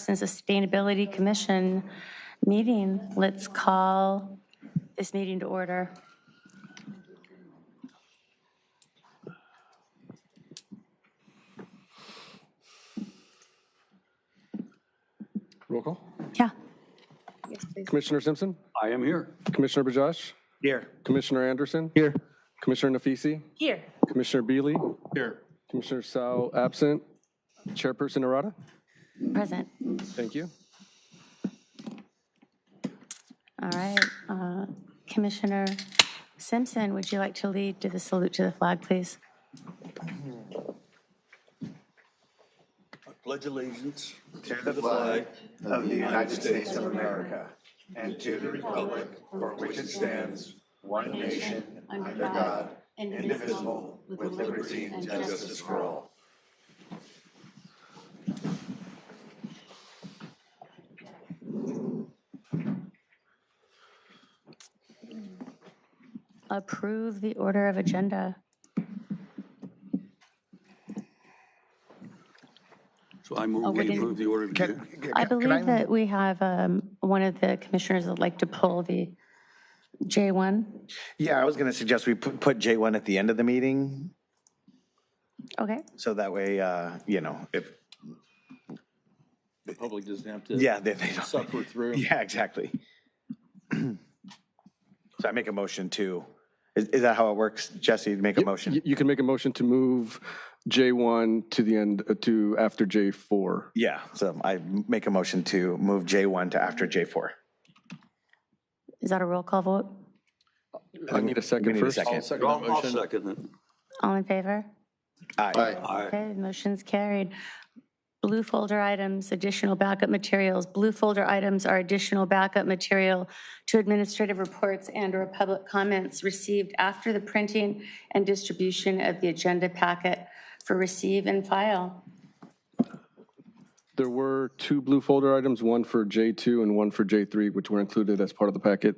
Parks and Sustainability Commission meeting. Let's call this meeting to order. Roll call. Yeah. Yes, please. Commissioner Simpson? I am here. Commissioner Bajaj? Here. Commissioner Anderson? Here. Commissioner Nafisi? Here. Commissioner Beasley? Here. Commissioner Sal absent. Chairperson Arata? Present. Thank you. All right. Commissioner Simpson, would you like to lead to the salute to the flag, please? I pledge allegiance to the flag of the United States of America and to the republic for which it stands, one nation, under God, indivisible, with liberty and justice for all. Approve the order of agenda. So I move we approve the order of the agenda. I believe that we have one of the commissioners that would like to pull the J1. Yeah, I was going to suggest we put J1 at the end of the meeting, Okay. so that way, if, The public doesn't have to they don't suffer through. Yeah, exactly. So I make a motion to, is that how it works, Jesse, to make a motion? You can make a motion to move J1 to the end, to after J4. Yeah, so I make a motion to move J1 to after J4. Is that a roll call vote? I need a second We need a first. second. I'll second it. All in favor? Aye. Aye. Okay, the motion's carried. Blue folder items, additional backup materials. Blue folder items are additional backup material to administrative reports and/or public comments received after the printing and distribution of the agenda packet for receive and file. There were two blue folder items, one for J2 and one for J3, which were included as part of the packet.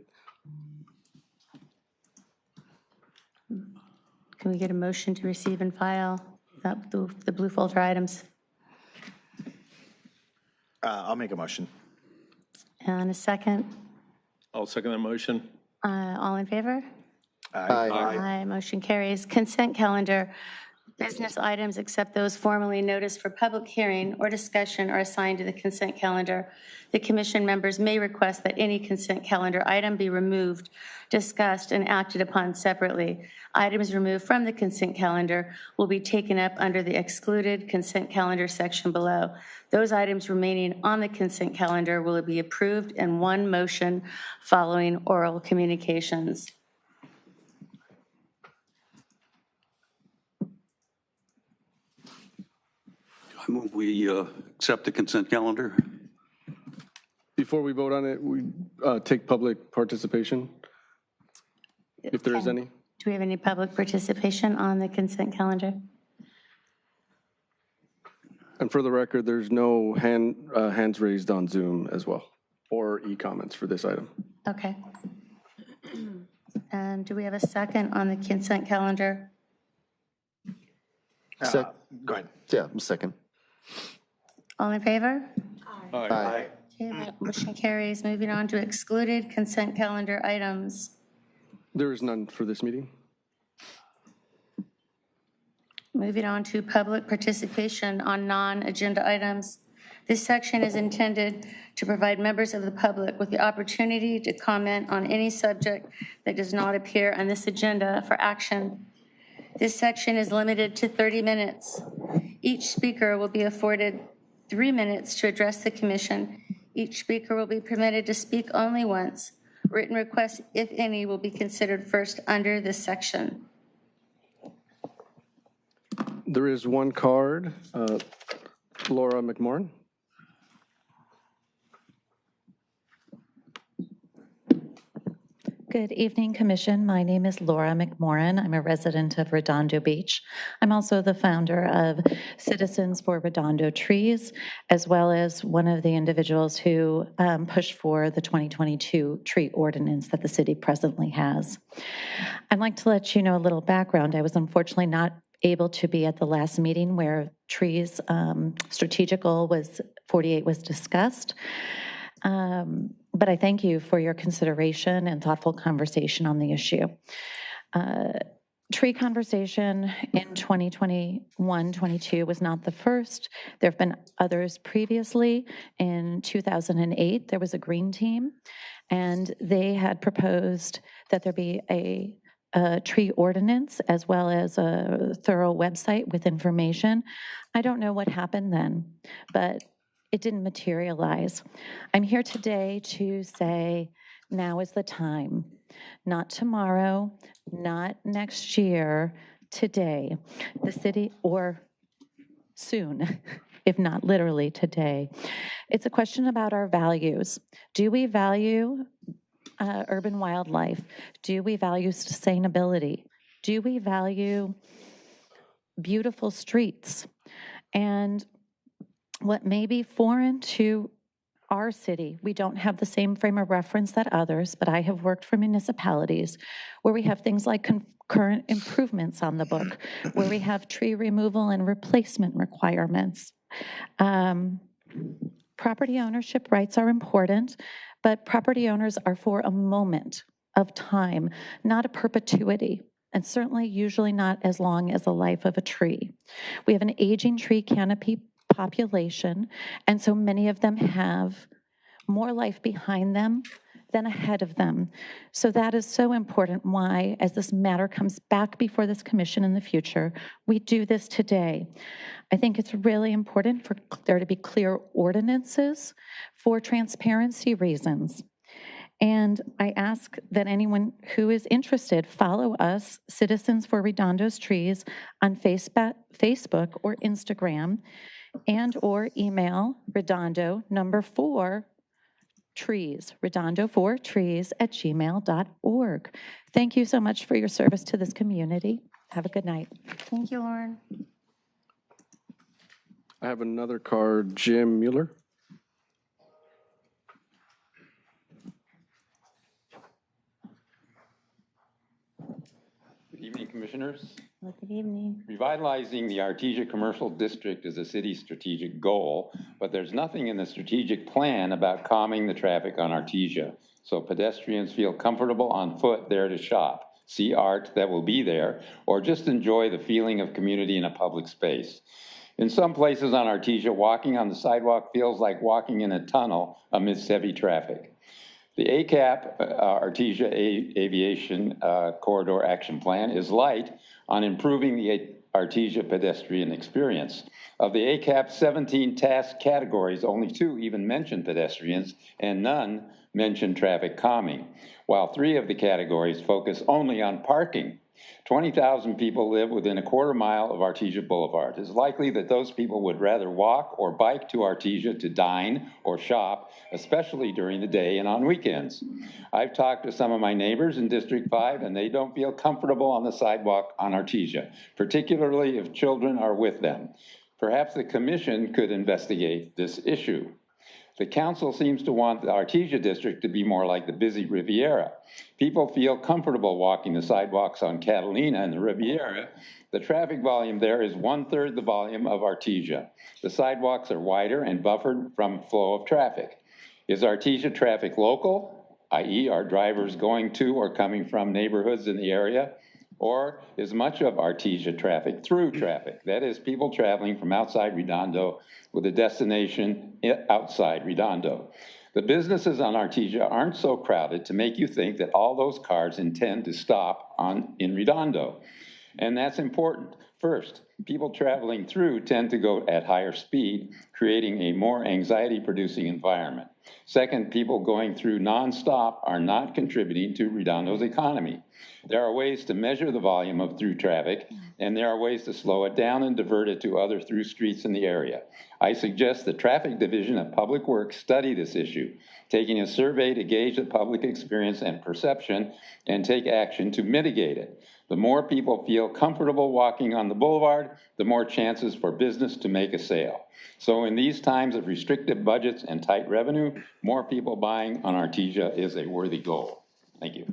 Can we get a motion to receive and file the blue folder items? I'll make a motion. And a second. I'll second that motion. All in favor? Aye. Aye. Motion carries. Consent calendar. Business items except those formally noticed for public hearing or discussion are assigned to the consent calendar. The commission members may request that any consent calendar item be removed, discussed, and acted upon separately. Items removed from the consent calendar will be taken up under the excluded consent calendar section below. Those items remaining on the consent calendar will be approved in one motion following oral communications. I move we accept the consent calendar. Before we vote on it, we take public participation, if there is any. Do we have any public participation on the consent calendar? And for the record, there's no hands raised on Zoom as well, or e-comments for this item. Okay. And do we have a second on the consent calendar? Go ahead. Yeah, second. All in favor? Aye. Okay, that motion carries. Moving on to excluded consent calendar items. There is none for this meeting. Moving on to public participation on non-agenda items. This section is intended to provide members of the public with the opportunity to comment on any subject that does not appear on this agenda for action. This section is limited to 30 minutes. Each speaker will be afforded 3 minutes to address the commission. Each speaker will be permitted to speak only once. Written requests, if any, will be considered first under this section. There is one card, Laura McMorrin. Good evening, Commission. My name is Laura McMorrin. I'm a resident of Redondo Beach. I'm also the founder of Citizens for Redondo Trees, as well as one of the individuals who pushed for the 2022 tree ordinance that the city presently has. I'd like to let you know a little background. I was unfortunately not able to be at the last meeting where trees strategic goal was 48 was discussed. But I thank you for your consideration and thoughtful conversation on the issue. Tree conversation in 2021-22 was not the first. There have been others previously. In 2008, there was a green team, and they had proposed that there be a tree ordinance as well as a thorough website with information. I don't know what happened then, but it didn't materialize. I'm here today to say now is the time, not tomorrow, not next year, today. The city, or soon, if not literally today. It's a question about our values. Do we value urban wildlife? Do we value sustainability? Do we value beautiful streets? And what may be foreign to our city, we don't have the same frame of reference that others, but I have worked for municipalities where we have things like concurrent improvements on the book, where we have tree removal and replacement requirements. Property ownership rights are important, but property owners are for a moment of time, not a perpetuity, and certainly usually not as long as the life of a tree. We have an aging tree canopy population, and so many of them have more life behind them than ahead of them. So that is so important why, as this matter comes back before this commission in the future, we do this today. I think it's really important for there to be clear ordinances for transparency reasons. And I ask that anyone who is interested follow us, Citizens for Redondo's Trees, on Facebook or Instagram, and or email Redondo #4 trees, redondo4trees@gmail.org. Thank you so much for your service to this community. Have a good night. Thank you, Lauren. I have another card, Jim Mueller. Good evening, Commissioners. Well, good evening. Revitalizing the Artesia Commercial District is a city's strategic goal, but there's nothing in the strategic plan about calming the traffic on Artesia, so pedestrians feel comfortable on foot there to shop, see art that will be there, or just enjoy the feeling of community in a public space. In some places on Artesia, walking on the sidewalk feels like walking in a tunnel amidst heavy traffic. The ACAP, Artesia Aviation Corridor Action Plan, is light on improving the Artesia pedestrian experience. Of the ACAP's 17 task categories, only 2 even mention pedestrians, and none mention traffic calming, while 3 of the categories focus only on parking. 20,000 people live within a quarter mile of Artesia Boulevard. It's likely that those people would rather walk or bike to Artesia to dine or shop, especially during the day and on weekends. I've talked to some of my neighbors in District 5, and they don't feel comfortable on the sidewalk on Artesia, particularly if children are with them. Perhaps the commission could investigate this issue. The council seems to want the Artesia district to be more like the busy Riviera. People feel comfortable walking the sidewalks on Catalina and the Riviera. The traffic volume there is 1/3 the volume of Artesia. The sidewalks are wider and buffered from flow of traffic. Is Artesia traffic local, i.e. are drivers going to or coming from neighborhoods in the area? Or is much of Artesia traffic through traffic? That is, people traveling from outside Redondo with a destination outside Redondo. The businesses on Artesia aren't so crowded to make you think that all those cars intend to stop in Redondo. And that's important. First, people traveling through tend to go at higher speed, creating a more anxiety-producing environment. Second, people going through nonstop are not contributing to Redondo's economy. There are ways to measure the volume of through traffic, and there are ways to slow it down and divert it to other through streets in the area. I suggest the Traffic Division of Public Works study this issue, taking a survey to gauge the public experience and perception and take action to mitigate it. The more people feel comfortable walking on the boulevard, the more chances for business to make a sale. So in these times of restrictive budgets and tight revenue, more people buying on Artesia is a worthy goal. Thank you.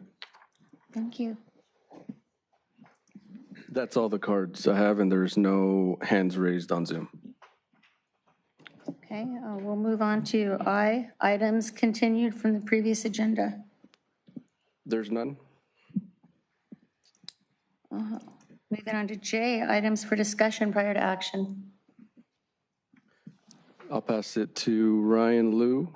Thank you. That's all the cards I have, and there's no hands raised on Zoom. Okay. Okay, we'll move on to I, items continued from the previous agenda. There's none? Moving on to J, items for discussion prior to action. I'll pass it to Ryan Liu.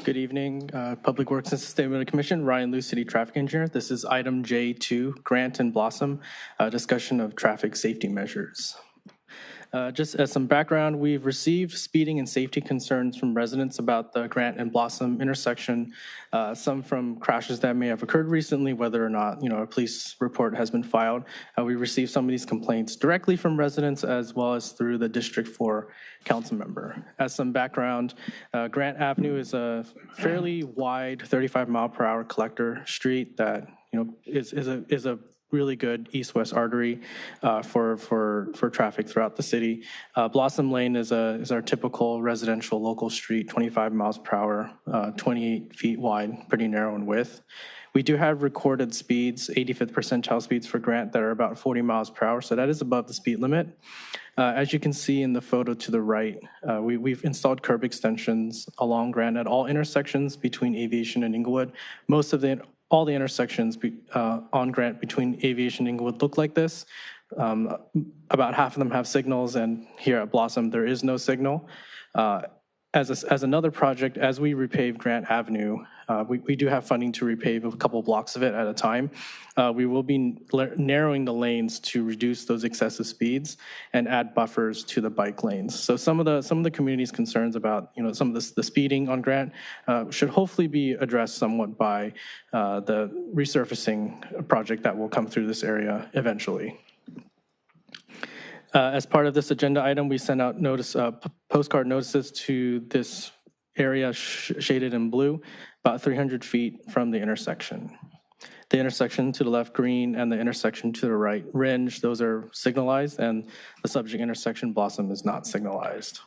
Good evening, Public Works and Sustainability Commission. Ryan Liu, City Traffic Engineer. This is item J2, Grant and Blossom, discussion of traffic safety measures. Just as some background, we've received speeding and safety concerns from residents about the Grant and Blossom intersection, some from crashes that may have occurred recently, whether or not, a police report has been filed. We received some of these complaints directly from residents as well as through the District 4 council member. As some background, Grant Avenue is a fairly wide 35-mile-per-hour collector street that, is a really good east-west artery for traffic throughout the city. Blossom Lane is our typical residential local street, 25 miles per hour, 28 feet wide, pretty narrow in width. We do have recorded speeds, 85th percentile speeds for Grant that are about 40 miles per hour, so that is above the speed limit. As you can see in the photo to the right, we've installed curb extensions along Grant at all intersections between Aviation and Inglewood. All the intersections on Grant between Aviation and Inglewood look like this. About half of them have signals, and here at Blossom, there is no signal. As another project, as we repave Grant Avenue, we do have funding to repave a couple blocks of it at a time. We will be narrowing the lanes to reduce those excessive speeds and add buffers to the bike lanes. So some of the community's concerns about some of the speeding on Grant should hopefully be addressed somewhat by the resurfacing project that will come through this area eventually. As part of this agenda item, we sent out postcard notices to this area shaded in blue, about 300 feet from the intersection. The intersection to the left, green, and the intersection to the right, orange, those are signalized, and the subject intersection, Blossom, is not signalized.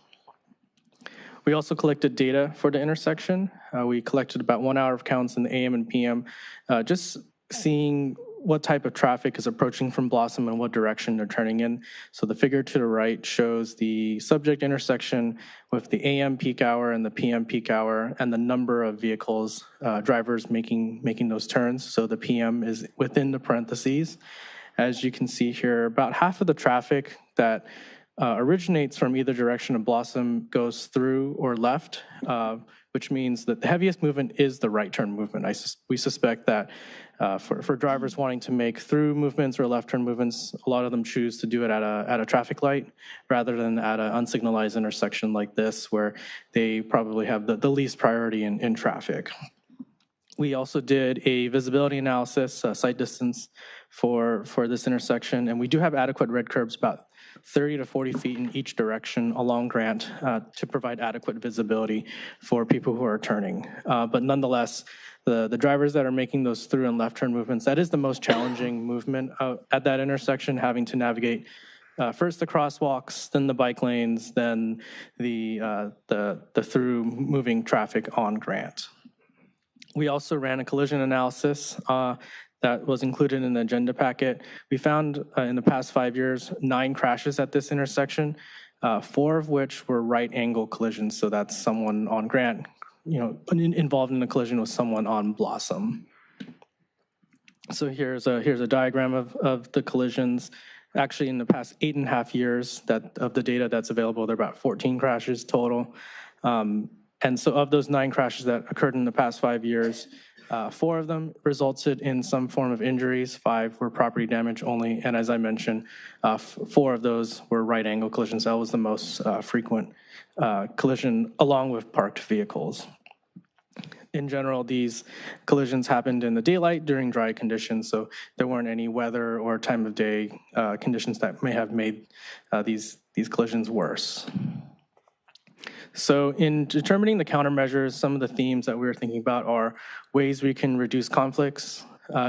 We also collected data for the intersection. We collected about 1 hour of counts in the AM and PM, just seeing what type of traffic is approaching from Blossom and what direction they're turning in. So the figure to the right shows the subject intersection with the AM peak hour and the PM peak hour and the number of vehicles, drivers making those turns. So the PM is within the parentheses. As you can see here, about half of the traffic that originates from either direction of Blossom goes through or left, which means that the heaviest movement is the right turn movement. We suspect that for drivers wanting to make through movements or left turn movements, a lot of them choose to do it at a traffic light rather than at an unsignalized intersection like this, where they probably have the least priority in traffic. We also did a visibility analysis, sight distance for this intersection, and we do have adequate red curbs about 30 to 40 feet in each direction along Grant to provide adequate visibility for people who are turning. But nonetheless, the drivers that are making those through and left turn movements, that is the most challenging movement at that intersection, having to navigate first the crosswalks, then the bike lanes, then the through moving traffic on Grant. We also ran a collision analysis that was included in the agenda packet. We found in the past 5 years, 9 crashes at this intersection, 4 of which were right angle collisions. So that's someone on Grant, involved in a collision with someone on Blossom. So here's a diagram of the collisions. Actually, in the past 8.5 years of the data that's available, there are about 14 crashes total. And so of those 9 crashes that occurred in the past 5 years, 4 of them resulted in some form of injuries, 5 were property damage only, and as I mentioned, 4 of those were right angle collisions. That was the most frequent collision along with parked vehicles. In general, these collisions happened in the daylight during dry conditions, so there weren't any weather or time of day conditions that may have made these collisions worse. So in determining the countermeasures, some of the themes that we're thinking about are ways we can reduce conflicts,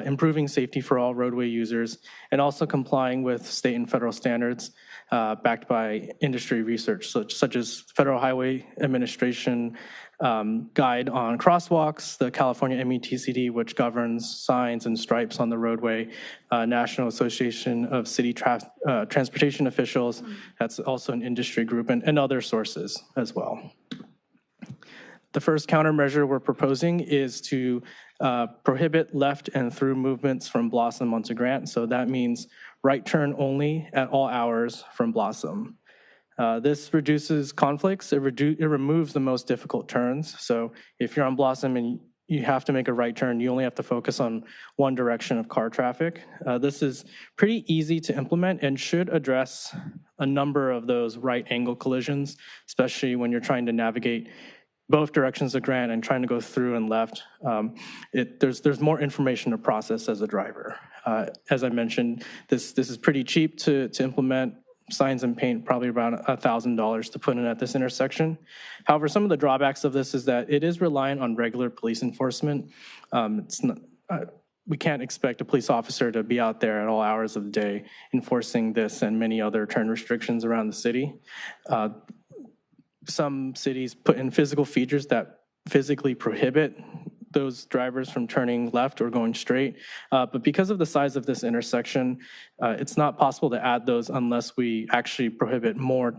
improving safety for all roadway users, and also complying with state and federal standards backed by industry research, such as Federal Highway Administration guide on crosswalks, the California METCD, which governs signs and stripes on the roadway, National Association of City Transportation Officials, that's also an industry group, and other sources as well. The first countermeasure we're proposing is to prohibit left and through movements from Blossom onto Grant. So that means right turn only at all hours from Blossom. This reduces conflicts. It removes the most difficult turns. So if you're on Blossom and you have to make a right turn, you only have to focus on one direction of car traffic. This is pretty easy to implement and should address a number of those right angle collisions, especially when you're trying to navigate both directions of Grant and trying to go through and left. There's more information to process as a driver. As I mentioned, this is pretty cheap to implement. Signs and paint, probably around $1,000 to put in at this intersection. However, some of the drawbacks of this is that it is reliant on regular police enforcement. It's not, we can't expect a police officer to be out there at all hours of the day enforcing this and many other turn restrictions around the city. Some cities put in physical features that physically prohibit those drivers from turning left or going straight. But because of the size of this intersection, it's not possible to add those unless we actually prohibit more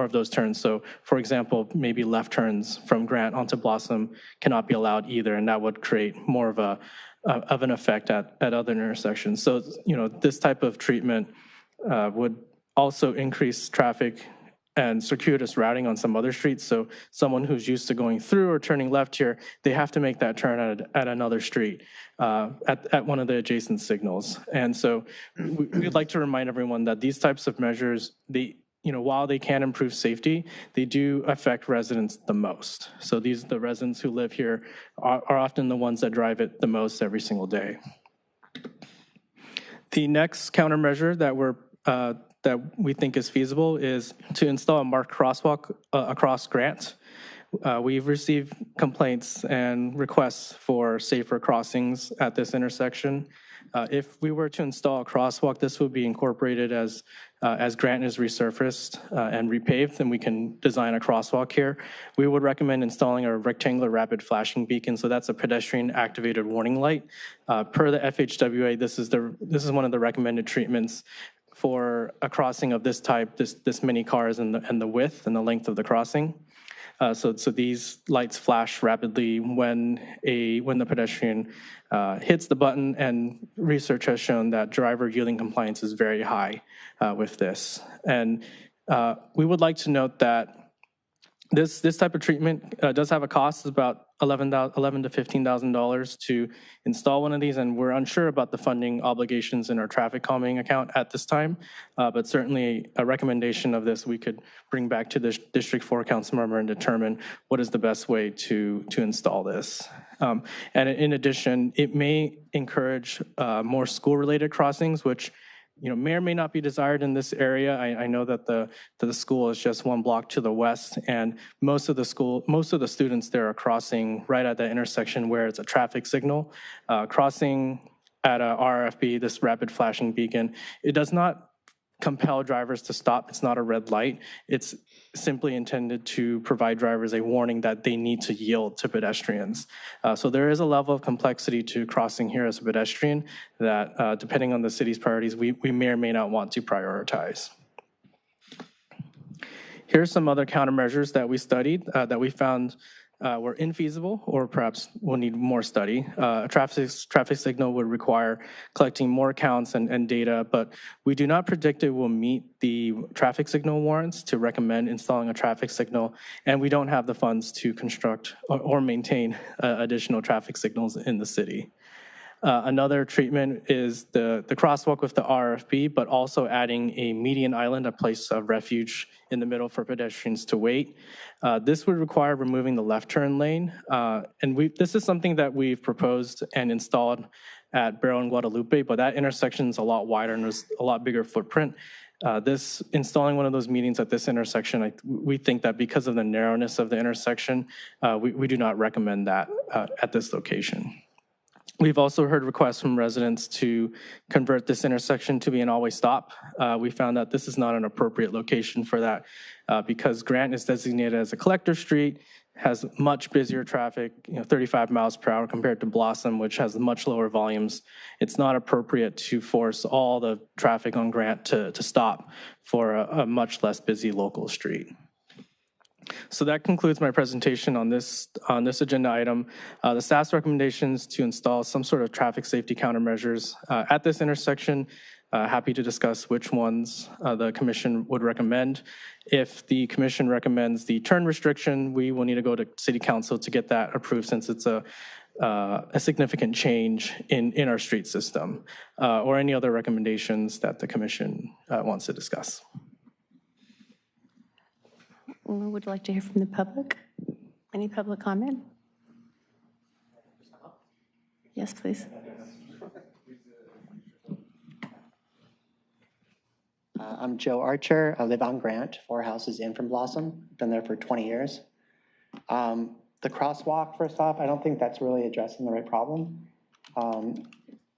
of those turns. So for example, maybe left turns from Grant onto Blossom cannot be allowed either, and that would create more of an effect at other intersections. So, this type of treatment would also increase traffic and circuitous routing on some other streets. So someone who's used to going through or turning left here, they have to make that turn at another street, at one of the adjacent signals. And so we'd like to remind everyone that these types of measures, while they can improve safety, they do affect residents the most. So the residents who live here are often the ones that drive it the most every single day. The next countermeasure that we think is feasible is to install a marked crosswalk across Grant. We've received complaints and requests for safer crossings at this intersection. If we were to install a crosswalk, this would be incorporated as Grant is resurfaced and repaved, then we can design a crosswalk here. We would recommend installing a rectangular rapid flashing beacon, so that's a pedestrian activated warning light. Per the FHWA, this is one of the recommended treatments for a crossing of this type, this many cars and the width and the length of the crossing. So these lights flash rapidly when the pedestrian hits the button, and research has shown that driver yielding compliance is very high with this. And we would like to note that this type of treatment does have a cost. It's about $11,000 to $15,000 to install one of these, and we're unsure about the funding obligations in our traffic calming account at this time, but certainly a recommendation of this we could bring back to the District 4 council member and determine what is the best way to install this. And in addition, it may encourage more school-related crossings, which may or may not be desired in this area. I know that the school is just one block to the west, and most of the students there are crossing right at the intersection where it's a traffic signal. Crossing at a RFB, this rapid flashing beacon, it does not compel drivers to stop. It's not a red light. It's simply intended to provide drivers a warning that they need to yield to pedestrians. So there is a level of complexity to crossing here as a pedestrian that, depending on the city's priorities, we may or may not want to prioritize. Here's some other countermeasures that we studied that we found were infeasible or perhaps will need more study. A traffic signal would require collecting more counts and data, but we do not predict it will meet the traffic signal warrants to recommend installing a traffic signal, and we don't have the funds to construct or maintain additional traffic signals in the city. Another treatment is the crosswalk with the RFB, but also adding a median island, a place of refuge in the middle for pedestrians to wait. This would require removing the left turn lane. And this is something that we've proposed and installed at Barrow and Guadalupe, but that intersection is a lot wider and there's a lot bigger footprint. Installing one of those medians at this intersection, we think that because of the narrowness of the intersection, we do not recommend that at this location. We've also heard requests from residents to convert this intersection to be an always stop. We found that this is not an appropriate location for that because Grant is designated as a collector street, has much busier traffic, 35 miles per hour compared to Blossom, which has much lower volumes. It's not appropriate to force all the traffic on Grant to stop for a much less busy local street. So that concludes my presentation on this agenda item. The staff's recommendations to install some sort of traffic safety countermeasures at this intersection. Happy to discuss which ones the commission would recommend. If the commission recommends the turn restriction, we will need to go to city council to get that approved, since it's a significant change in our street system, or any other recommendations that the commission wants to discuss. Would like to hear from the public. Any public comment? Yes, please. I'm Joe Archer. I live on Grant, 4 houses in from Blossom. Been there for 20 years. The crosswalk, first off, I don't think that's really addressing the right problem.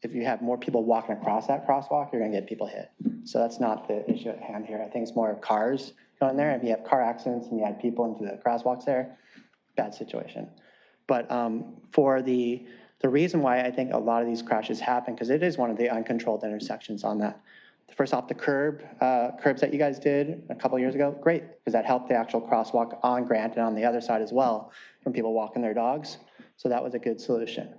If you have more people walking across that crosswalk, you're going to get people hit. So that's not the issue at hand here. I think it's more of cars going there. If you have car accidents and you add people into the crosswalks there, bad situation. But for the reason why I think a lot of these crashes happen, because it is one of the uncontrolled intersections on that. First off, the curbs that you guys did a couple of years ago, great, because that helped the actual crosswalk on Grant and on the other side as well from people walking their dogs. So that was a good solution.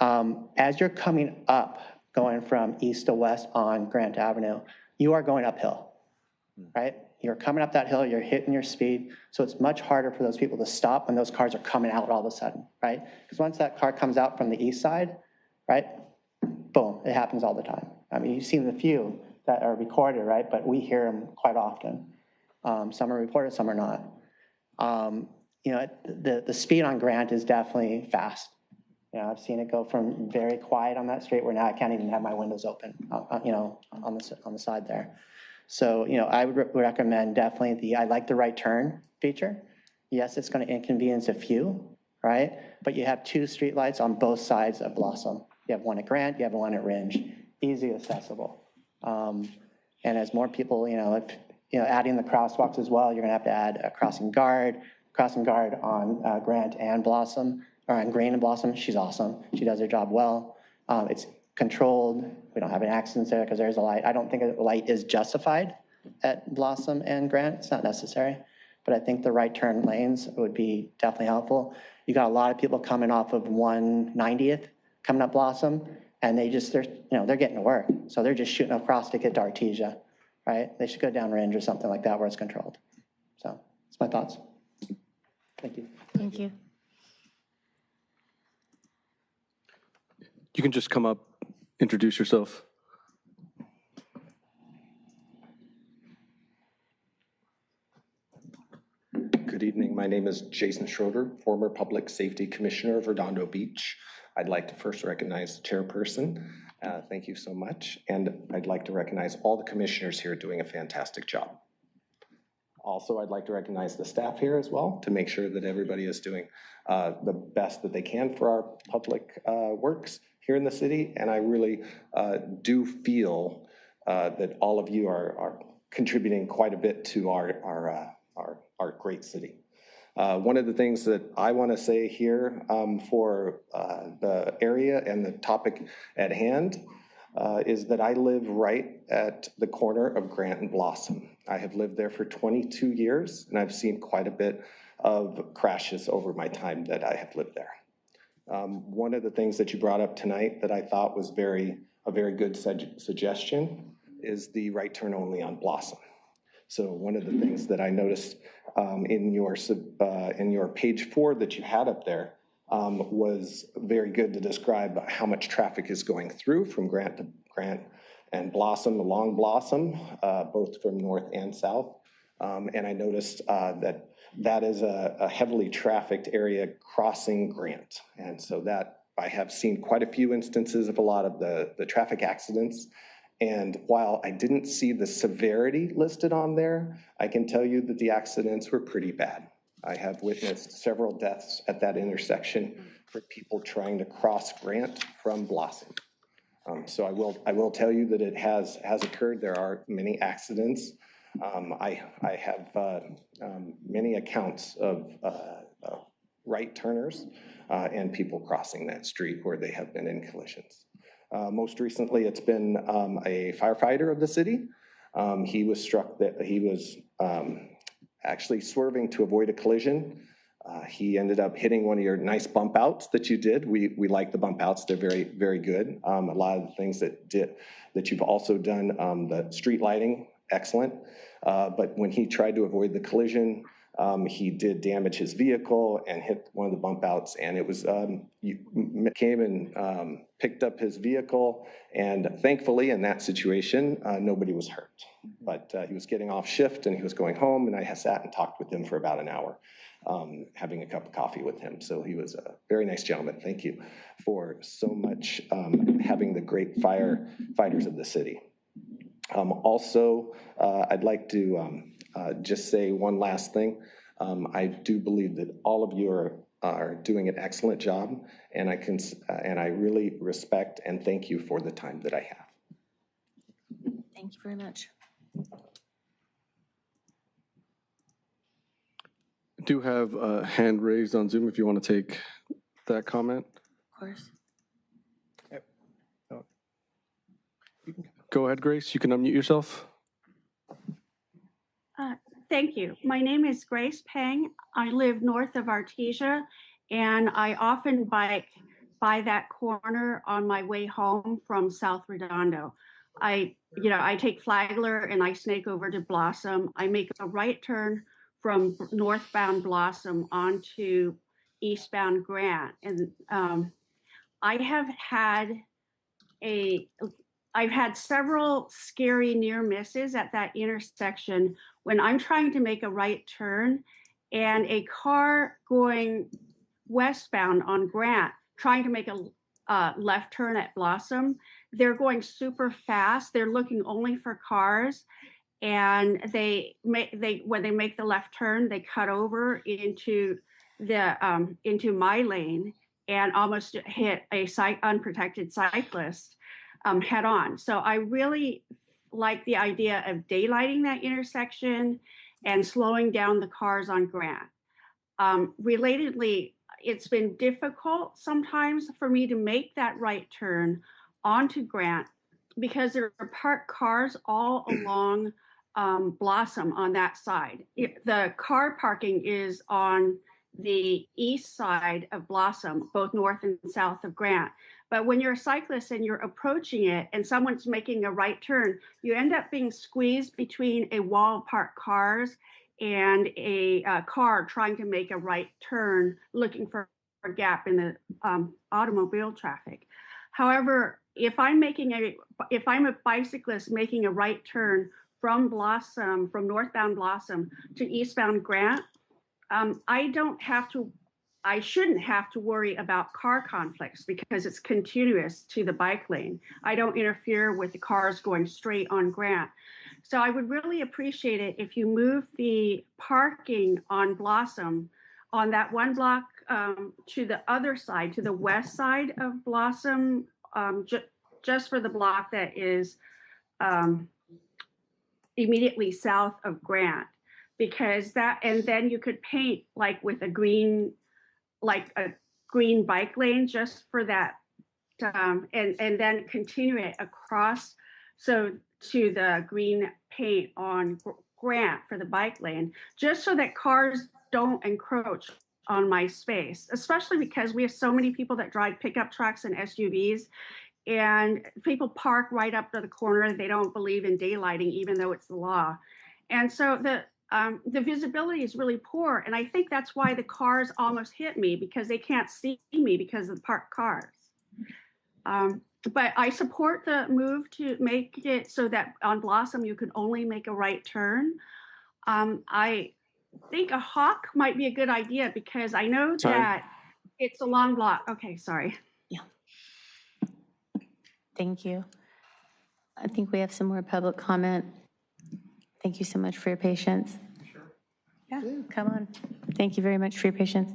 As you're coming up, going from east to west on Grant Avenue, you are going uphill, right? You're coming up that hill, you're hitting your speed, so it's much harder for those people to stop when those cars are coming out all of a sudden, right? Because once that car comes out from the east side, right, boom, it happens all the time. I mean, you've seen the few that are recorded, right, but we hear them quite often. Some are reported, some are not. The speed on Grant is definitely fast. I've seen it go from very quiet on that street where now I can't even have my windows open, on the side there. So, I would recommend definitely I like the right turn feature. Yes, it's going to inconvenience a few, right? But you have 2 streetlights on both sides of Blossom. You have one at Grant, you have one at Ringe, easy accessible. And as more people, adding the crosswalks as well, you're going to have to add a crossing guard on Grant and Blossom, or on Green and Blossom. She's awesome. She does her job well. It's controlled. We don't have any accidents there because there's a light. I don't think a light is justified at Blossom and Grant. It's not necessary. But I think the right turn lanes would be definitely helpful. You got a lot of people coming off of 190th, coming up Blossom, and they're getting to work. So they're just shooting across to get to Artesia, right? They should go down Range or something like that where it's controlled. So that's my thoughts. Thank you. Thank you. You can just come up, introduce yourself. Good evening. My name is Jason Schroeder, former Public Safety Commissioner of Redondo Beach. I'd like to first recognize the chairperson. Thank you so much. And I'd like to recognize all the commissioners here doing a fantastic job. Also, I'd like to recognize the staff here as well to make sure that everybody is doing the best that they can for our public works here in the city. And I really do feel that all of you are contributing quite a bit to our great city. One of the things that I want to say here for the area and the topic at hand is that I live right at the corner of Grant and Blossom. I have lived there for 22 years, and I've seen quite a bit of crashes over my time that I have lived there. One of the things that you brought up tonight that I thought was a very good suggestion is the right turn only on Blossom. So one of the things that I noticed in your page 4 that you had up there was very good to describe how much traffic is going through from Grant to Grant and Blossom along Blossom, both from north and south. And I noticed that is a heavily trafficked area crossing Grant. And so that I have seen quite a few instances of a lot of the traffic accidents. And while I didn't see the severity listed on there, I can tell you that the accidents were pretty bad. I have witnessed several deaths at that intersection for people trying to cross Grant from Blossom. So I will tell you that it has occurred. There are many accidents. I have many accounts of right turners and people crossing that street where they have been in collisions. Most recently, it's been a firefighter of the city. He was struck that he was actually swerving to avoid a collision. He ended up hitting one of your nice bump outs that you did. We like the bump outs. They're very, very good. A lot of the things that you've also done, the street lighting, excellent. But when he tried to avoid the collision, he did damage his vehicle and hit one of the bump outs. And it was, you came and picked up his vehicle. And thankfully, in that situation, nobody was hurt. But he was getting off shift and he was going home. And I sat and talked with him for about an hour, having a cup of coffee with him. So he was a very nice gentleman. Thank you for so much having the great firefighters of the city. Also, I'd like to just say one last thing. I do believe that all of you are doing an excellent job, and I really respect and thank you for the time that I have. Thank you very much. I do have a hand raised on Zoom if you want to take that comment. Of course. Go ahead, Grace. You can unmute yourself. Thank you. My name is Grace Pang. I live north of Artesia, and I often bike by that corner on my way home from South Redondo. I take Flagler and I snake over to Blossom. I make a right turn from northbound Blossom onto eastbound Grant, and I've had several scary near misses at that intersection when I'm trying to make a right turn and a car going westbound on Grant trying to make a left turn at Blossom. They're going super fast. They're looking only for cars. And when they make the left turn, they cut over into my lane and almost hit a unprotected cyclist head on. So I really like the idea of daylighting that intersection and slowing down the cars on Grant. Relatedly, it's been difficult sometimes for me to make that right turn onto Grant because there are parked cars all along Blossom on that side. The car parking is on the east side of Blossom, both north and south of Grant. But when you're a cyclist and you're approaching it and someone's making a right turn, you end up being squeezed between a wall of parked cars and a car trying to make a right turn, looking for a gap in the automobile traffic. However, if I'm a bicyclist making a right turn from northbound Blossom to eastbound Grant, I shouldn't have to worry about car conflicts because it's continuous to the bike lane. I don't interfere with the cars going straight on Grant. So I would really appreciate it if you move the parking on Blossom on that one block to the other side, to the west side of Blossom, just for the block that is immediately south of Grant, because and then you could paint like with a green bike lane just for that, and then continue it across to the green paint on Grant for the bike lane, just so that cars don't encroach on my space, especially because we have so many people that drive pickup trucks and SUVs, and people park right up to the corner. They don't believe in daylighting, even though it's the law. And so the visibility is really poor. And I think that's why the cars almost hit me, because they can't see me because of the parked cars. But I support the move to make it so that on Blossom, you could only make a right turn. I think a hawk might be a good idea because I know that it's a long block. Okay, sorry. Yeah. Thank you. I think we have some more public comment. Thank you so much for your patience. Sure. Yeah, come on. Thank you very much for your patience.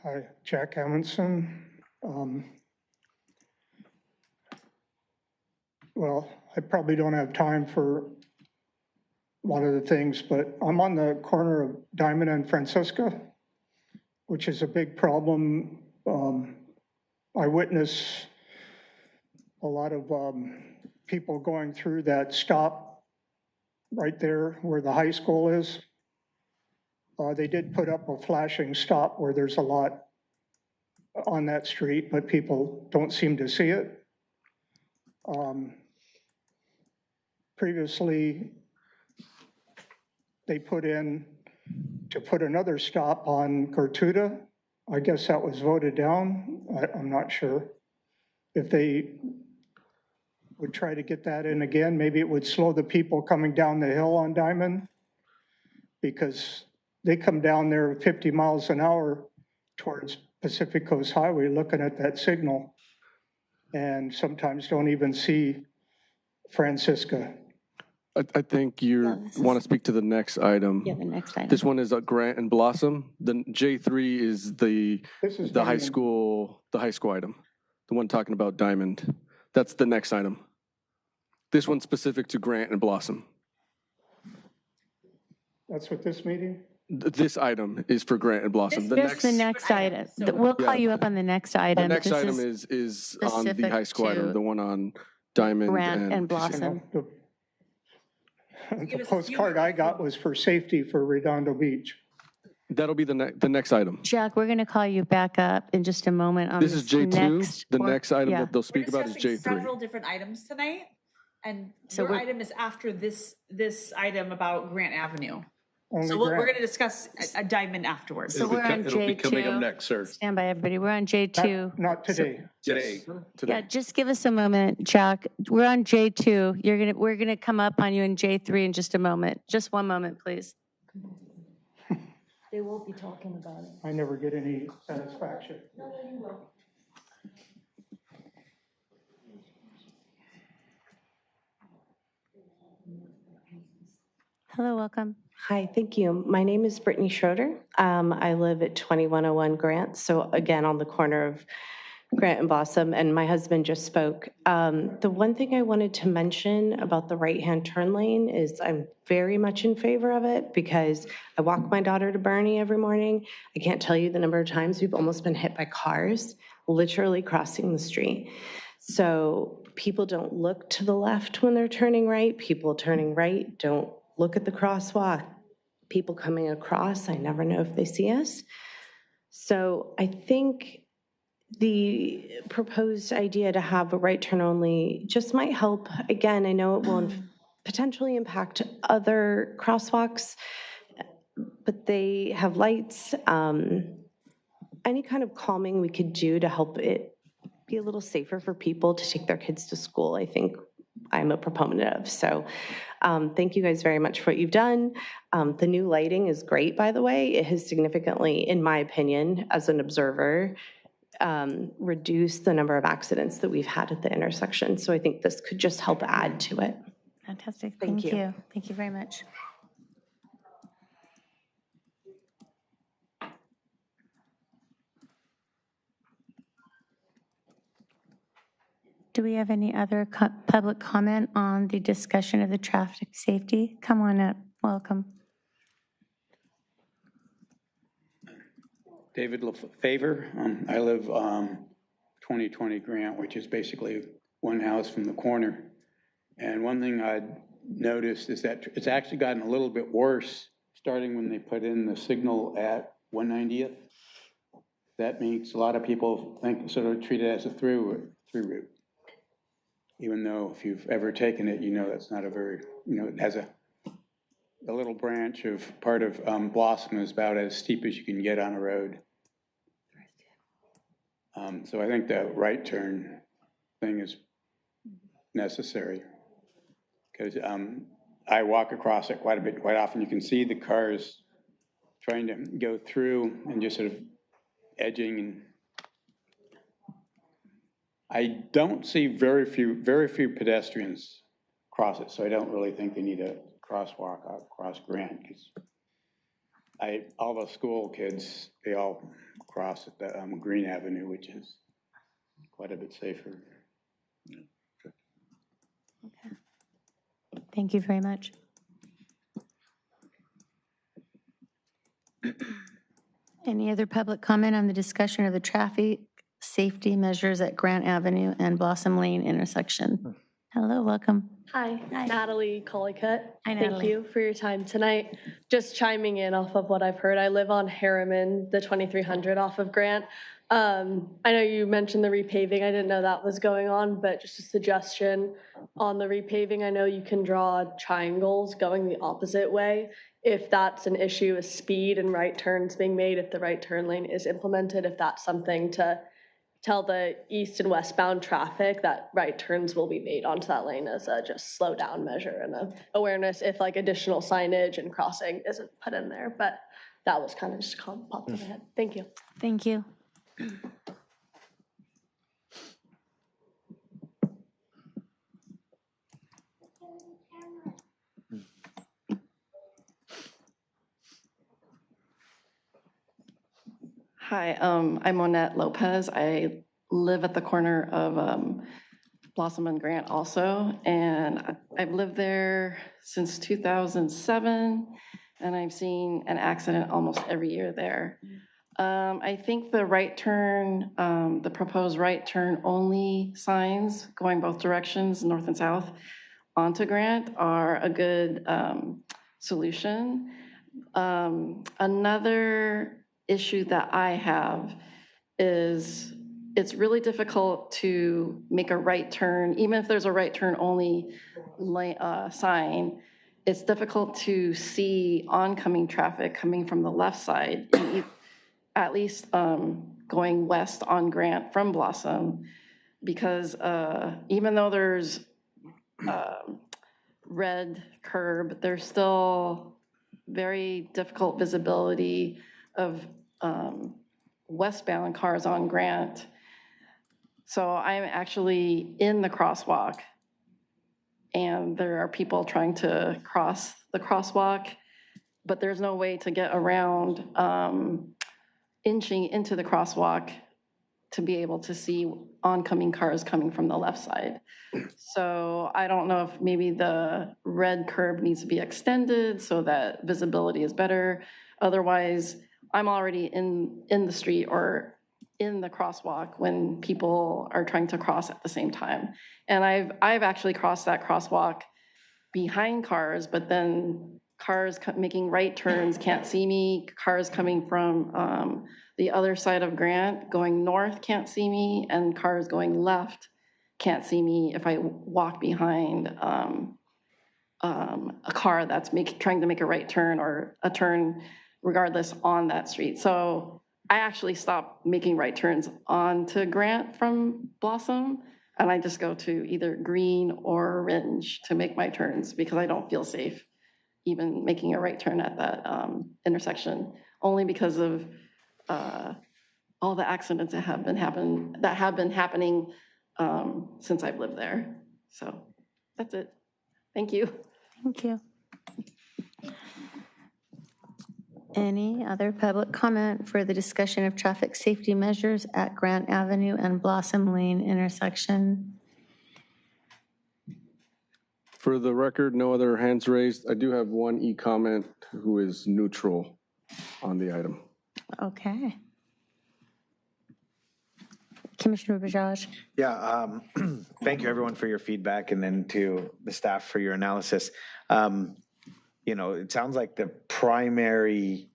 Hi, Jack Amundsen, Well, I probably don't have time for a lot of the things, but I'm on the corner of Diamond and Francisca, which is a big problem. I witness a lot of people going through that stop right there where the high school is. They did put up a flashing stop where there's a lot on that street, but people don't seem to see it. Previously, they put another stop on Gertruda. I guess that was voted down. I'm not sure. If they would try to get that in again, maybe it would slow the people coming down the hill on Diamond, because they come down there 50 miles an hour towards Pacific Coast Highway looking at that signal, and sometimes don't even see Francisca. I think you want to speak to the next item. Yeah, the next item. This one is a Grant and Blossom. The J3 is the high school item. The one talking about Diamond. That's the next item. This one's specific to Grant and Blossom. That's what this meeting? This item is for Grant and Blossom. The next item. We'll call you up on the next item. The next item is on the high school item, the one on Diamond Grant and Blossom. The postcard I got was for safety for Redondo Beach. That'll be the next item. Jack, we're going to call you back up in just a moment on This is J2. The next item yeah. that they'll speak about is J3. Several different items tonight, and So your item is after this item about Grant Avenue. Only So we're Grant. going to discuss a Diamond afterwards. So we're on It'll be coming up J2. next, sir. Stand by, everybody. We're on J2. Not today. Today. Yeah, just give us a moment, Jack. We're on J2. We're gonna come up on you in J3 in just a moment. Just one moment, please. They won't be talking about it. I never get any satisfaction. Hello, welcome. Hi, thank you. My name is Brittany Schroeder. I live at 2101 Grant, so again, on the corner of Grant and Blossom, and my husband just spoke. The one thing I wanted to mention about the right-hand turn lane is I'm very much in favor of it because I walk my daughter to Bernie every morning. I can't tell you the number of times we've almost been hit by cars, literally crossing the street. So people don't look to the left when they're turning right. People turning right don't look at the crosswalk. People coming across, I never know if they see us. So I think the proposed idea to have a right turn only just might help. Again, I know it will potentially impact other crosswalks, but they have lights. Any kind of calming we could do to help it be a little safer for people to take their kids to school, I think I'm a proponent of. So thank you guys very much for what you've done. The new lighting is great, by the way. It has significantly, in my opinion, as an observer, reduced the number of accidents that we've had at the intersection. So I think this could just help add to it. Fantastic. Thank you. Thank you very much. Do we have any other public comment on the discussion of the traffic safety? Come on up. Welcome. David LaFavor. I live 2020 Grant, which is basically one house from the corner. And one thing I'd noticed is that it's actually gotten a little bit worse starting when they put in the signal at 190th. That makes a lot of people sort of treat it as a through route. Even though if you've ever taken it, you know that's not a very, it has a little branch of part of Blossom is about as steep as you can get on a road. So I think that right turn thing is necessary because I walk across it quite a bit, quite often. You can see the cars trying to go through and just sort of edging, and I don't see very few pedestrians cross it, so I don't really think they need a crosswalk across Grant because all the school kids, they all cross at the Green Avenue, which is quite a bit safer. Thank you very much. Any other public comment on the discussion of the traffic safety measures at Grant Avenue and Blossom Lane intersection? Hello, welcome. Hi, Hi. Natalie Collicutt. Hi, Thank Natalie. you for your time tonight. Just chiming in off of what I've heard. I live on Harriman, the 2300 off of Grant. I know you mentioned the repaving. I didn't know that was going on, but just a suggestion on the repaving. I know you can draw triangles going the opposite way. If that's an issue with speed and right turns being made, if the right turn lane is implemented, if that's something to tell the east and westbound traffic that right turns will be made onto that lane as a just slow down measure and a awareness if like additional signage and crossing isn't put in there. But that was kind of just popped in my head. Thank you. Thank you. Hi, I'm Monette Lopez. I live at the corner of Blossom and Grant also, and I've lived there since 2007, and I've seen an accident almost every year there. I think the right turn, the proposed right turn only signs going both directions, north and south, onto Grant are a good solution. Another issue that I have is it's really difficult to make a right turn, even if there's a right turn only sign, it's difficult to see oncoming traffic coming from the left side, at least going west on Grant from Blossom, because even though there's red curb, there's still very difficult visibility of westbound cars on Grant. So I'm actually in the crosswalk, and there are people trying to cross the crosswalk, but there's no way to get around inching into the crosswalk to be able to see oncoming cars coming from the left side. So I don't know if maybe the red curb needs to be extended so that visibility is better. Otherwise, I'm already in the street or in the crosswalk when people are trying to cross at the same time. And I've actually crossed that crosswalk behind cars, but then cars making right turns can't see me. Cars coming from the other side of Grant going north can't see me, and cars going left can't see me if I walk behind a car that's trying to make a right turn or a turn regardless on that street. So I actually stopped making right turns onto Grant from Blossom, and I just go to either Green or Orange to make my turns because I don't feel safe even making a right turn at that intersection, only because of all the accidents that have been happening since I've lived there. So that's it. Thank you. Thank you. Any other public comment for the discussion of traffic safety measures at Grant Avenue and Blossom Lane intersection? For the record, no other hands raised. I do have one e-comment who is neutral on the item. Okay. Commissioner Bajaj. Yeah, thank you everyone for your feedback, and then to the staff for your analysis. You know, it sounds like the primary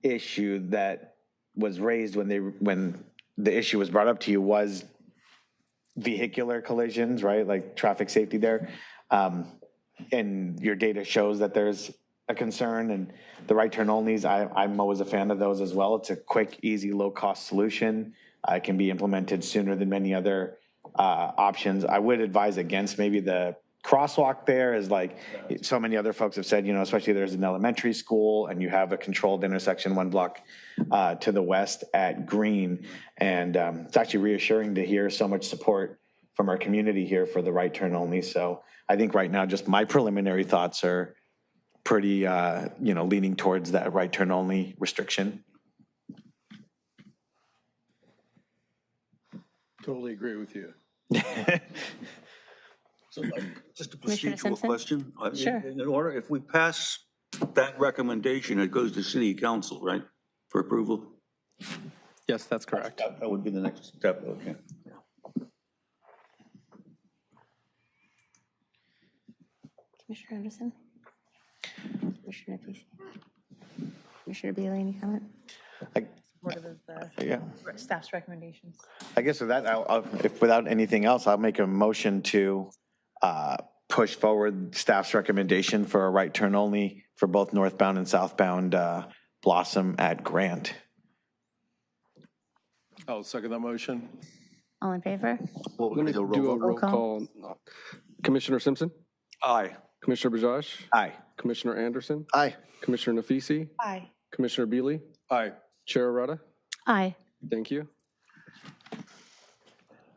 issue that was raised when the issue was brought up to you was vehicular collisions, right? Like traffic safety there. And your data shows that there's a concern, and the right turn onlys, I'm always a fan of those as well. It's a quick, easy, low-cost solution. It can be implemented sooner than many other options. I would advise against maybe the crosswalk there, is like so many other folks have said, you know, especially there's an elementary school and you have a controlled intersection 1 block to the west at Green. And it's actually reassuring to hear so much support from our community here for the right turn only. So I think right now, just my preliminary thoughts are pretty, you know, leaning towards that right turn only restriction. Totally agree with you. So, just a Commissioner procedural Simpson? question. Sure. In order, if we pass that recommendation, it goes to city council, right, for approval? Yes, that's correct. That would be the next step, okay. Commissioner Anderson? Commissioner Nafisi? Commissioner Bailey, any comment? Supportive of the Yeah. staff's recommendations. I guess with that, if without anything else, I'll make a motion to push forward staff's recommendation for a right turn only for both northbound and southbound Blossom at Grant. I'll second that motion. All in favor? Well, Let me do a roll call. Commissioner Simpson? Aye. Commissioner Bajaj? Aye. Commissioner Anderson? Aye. Commissioner Nafisi? Aye. Commissioner Beely? Aye. Chair Arruda? Aye. Thank you.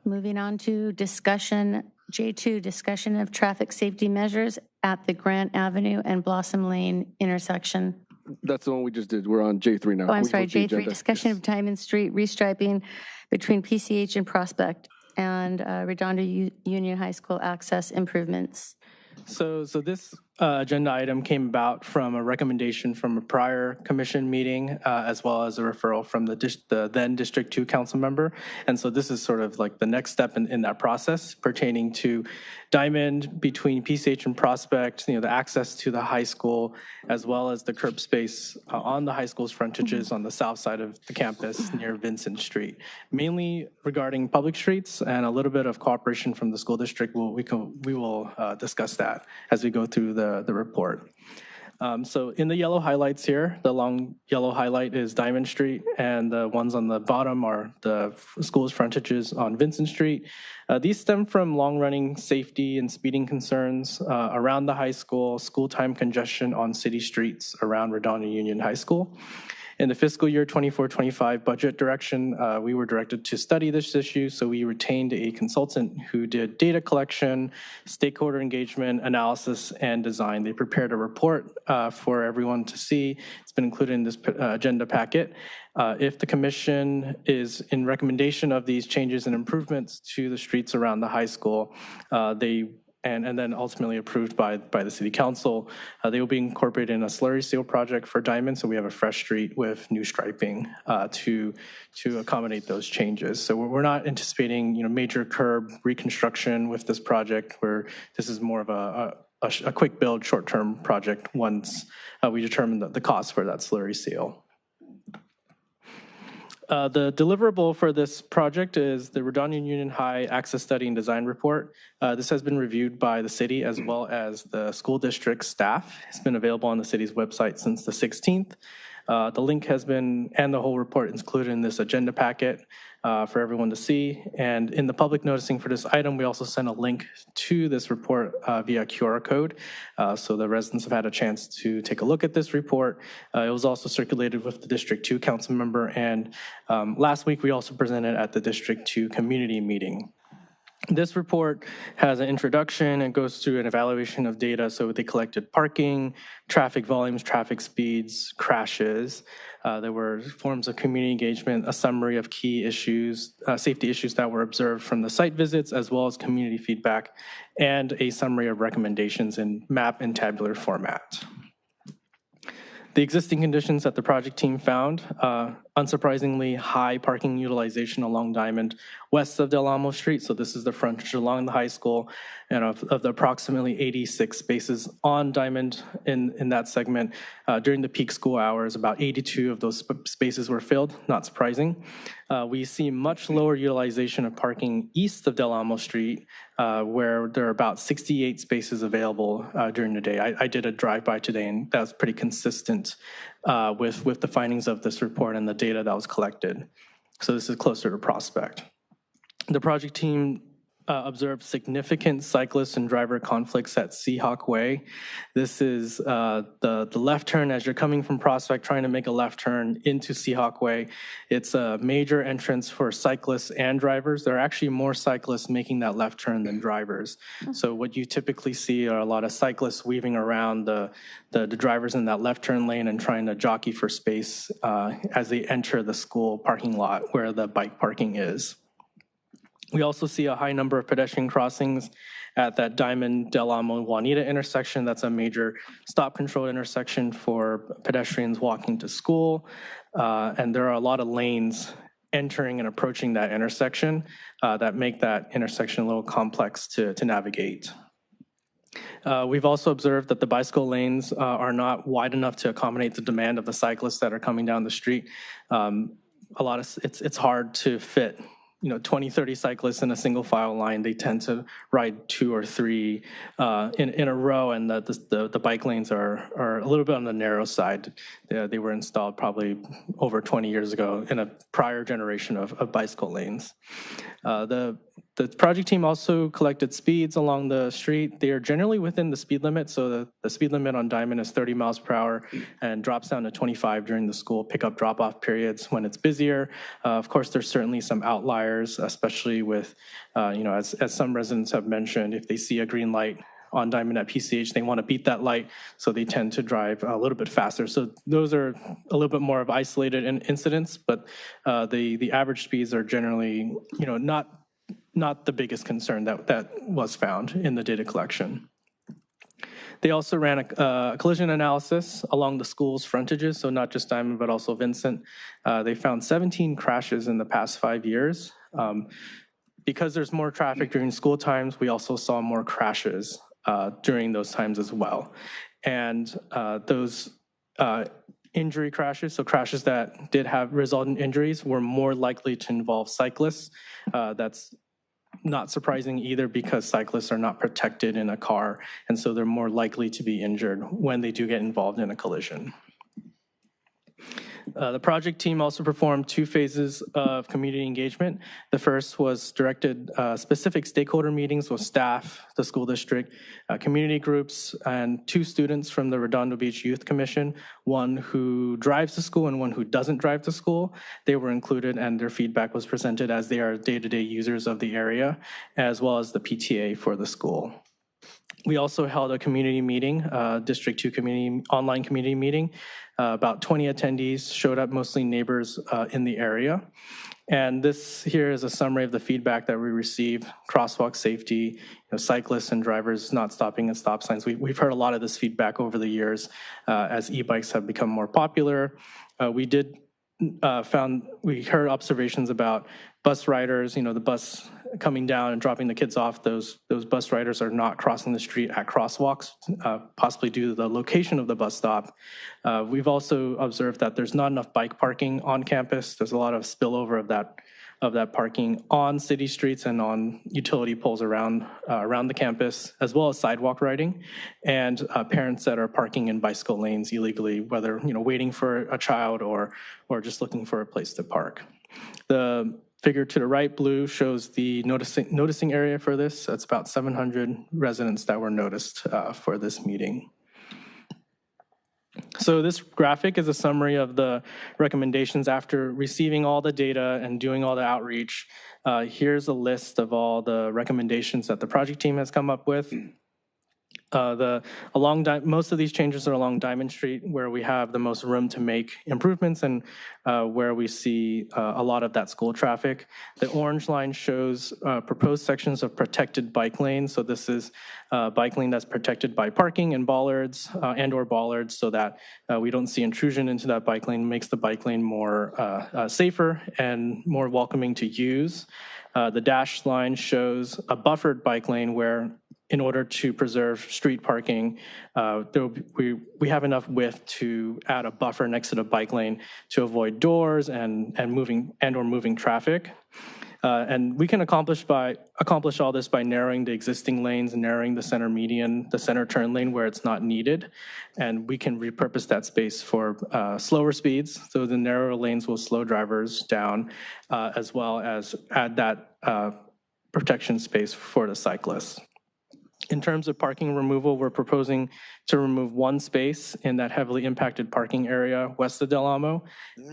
Moving on to discussion, J2, discussion of traffic safety measures at the Grant Avenue and Blossom Lane intersection. That's the one we just did. We're on J3 now. Oh, I'm We sorry, moved the J3, agenda. discussion of Diamond Street restriping between PCH and Prospect and Redondo Union High School access improvements. So this agenda item came about from a recommendation from a prior commission meeting, as well as a referral from the then District 2 council member. And so this is sort of like the next step in that process pertaining to Diamond between PCH and Prospect, the access to the high school, as well as the curb space on the high school's frontages on the south side of the campus near Vincent Street. Mainly regarding public streets and a little bit of cooperation from the school district. We will discuss that as we go through the report. So in the yellow highlights here, the long yellow highlight is Diamond Street, and the ones on the bottom are the school's frontages on Vincent Street. These stem from long-running safety and speeding concerns around the high school time congestion on city streets around Redondo Union High School. In the fiscal year 24-25 budget direction, we were directed to study this issue, so we retained a consultant who did data collection, stakeholder engagement, analysis, and design. They prepared a report for everyone to see. It's been included in this agenda packet. If the commission is in recommendation of these changes and improvements to the streets around the high school, and then ultimately approved by the city council, they will be incorporated in a slurry seal project for Diamond, so we have a fresh street with new striping to accommodate those changes. So we're not anticipating major curb reconstruction with this project, where this is more of a quick build, short-term project once we determine the cost for that slurry seal. The deliverable for this project is the Redondo Union High Access Study and Design Report. This has been reviewed by the city as well as the school district staff. It's been available on the city's website since the 16th. The link has been, and the whole report is included in this agenda packet for everyone to see. And in the public noticing for this item, we also sent a link to this report via QR code. So the residents have had a chance to take a look at this report. It was also circulated with the District 2 council member. And last week, we also presented at the District 2 community meeting. This report has an introduction and goes through an evaluation of data. So they collected parking, traffic volumes, traffic speeds, crashes. There were forms of community engagement, a summary of key issues, safety issues that were observed from the site visits, as well as community feedback, and a summary of recommendations in map and tabular format. The existing conditions that the project team found, unsurprisingly high parking utilization along Diamond west of Del Amo Street. So this is the frontage along the high school, and of the approximately 86 spaces on Diamond in that segment, during the peak school hours, about 82 of those spaces were filled, not surprising. We see much lower utilization of parking east of Del Amo Street, where there are about 68 spaces available during the day. I did a drive-by today, and that's pretty consistent with the findings of this report and the data that was collected. So this is closer to Prospect. The project team observed significant cyclist and driver conflicts at Seahawk Way. This is the left turn as you're coming from Prospect, trying to make a left turn into Seahawk Way. It's a major entrance for cyclists and drivers. There are actually more cyclists making that left turn than drivers. So what you typically see are a lot of cyclists weaving around the drivers in that left turn lane and trying to jockey for space as they enter the school parking lot where the bike parking is. We also see a high number of pedestrian crossings at that Diamond, Del Amo, Juanita intersection. That's a major stop-control intersection for pedestrians walking to school. And there are a lot of lanes entering and approaching that intersection that make that intersection a little complex to navigate. We've also observed that the bicycle lanes are not wide enough to accommodate the demand of the cyclists that are coming down the street. It's hard to fit 20, 30 cyclists in a single file line. They tend to ride 2 or 3 in a row, and the bike lanes are a little bit on the narrow side. They were installed probably over 20 years ago in a prior generation of bicycle lanes. The project team also collected speeds along the street. They are generally within the speed limit, so the speed limit on Diamond is 30 miles per hour and drops down to 25 during the school pickup drop-off periods when it's busier. Of course, there's certainly some outliers, especially with, as some residents have mentioned, if they see a green light on Diamond at PCH, they want to beat that light, so they tend to drive a little bit faster. So those are a little bit more of isolated incidents, but the average speeds are generally, not the biggest concern that was found in the data collection. They also ran a collision analysis along the school's frontages, so not just Diamond, but also Vincent. They found 17 crashes in the past 5 years. Because there's more traffic during school times, we also saw more crashes during those times as well. And those injury crashes, so crashes that did have resultant injuries, were more likely to involve cyclists. That's not surprising either, because cyclists are not protected in a car, and so they're more likely to be injured when they do get involved in a collision. The project team also performed 2 phases of community engagement. The first was directed specific stakeholder meetings with staff, the school district, community groups, and 2 students from the Redondo Beach Youth Commission, one who drives to school and one who doesn't drive to school. They were included, and their feedback was presented as they are day-to-day users of the area, as well as the PTA for the school. We also held a community meeting, District 2 community, online community meeting. About 20 attendees showed up, mostly neighbors in the area. And this here is a summary of the feedback that we received: crosswalk safety, cyclists and drivers not stopping at stop signs. We've heard a lot of this feedback over the years as e-bikes have become more popular. We heard observations about bus riders, the bus coming down and dropping the kids off. Those bus riders are not crossing the street at crosswalks, possibly due to the location of the bus stop. We've also observed that there's not enough bike parking on campus. There's a lot of spillover of that parking on city streets and on utility poles around the campus, as well as sidewalk riding, and parents that are parking in bicycle lanes illegally, whether waiting for a child or just looking for a place to park. The figure to the right, blue, shows the noticing area for this. That's about 700 residents that were noticed for this meeting. So this graphic is a summary of the recommendations after receiving all the data and doing all the outreach. Here's a list of all the recommendations that the project team has come up with. Most of these changes are along Diamond Street, where we have the most room to make improvements and where we see a lot of that school traffic. The orange line shows proposed sections of protected bike lanes. So this is a bike lane that's protected by parking and bollards and/or bollards, so that we don't see intrusion into that bike lane. Makes the bike lane more safer and more welcoming to use. The dashed line shows a buffered bike lane where, in order to preserve street parking, we have enough width to add a buffer next to the bike lane to avoid doors and moving traffic. And we can accomplish all this by narrowing the existing lanes, narrowing the center median, the center turn lane where it's not needed, and we can repurpose that space for slower speeds. So the narrower lanes will slow drivers down, as well as add that protection space for the cyclists. In terms of parking removal, we're proposing to remove 1 space in that heavily impacted parking area west of Del Amo,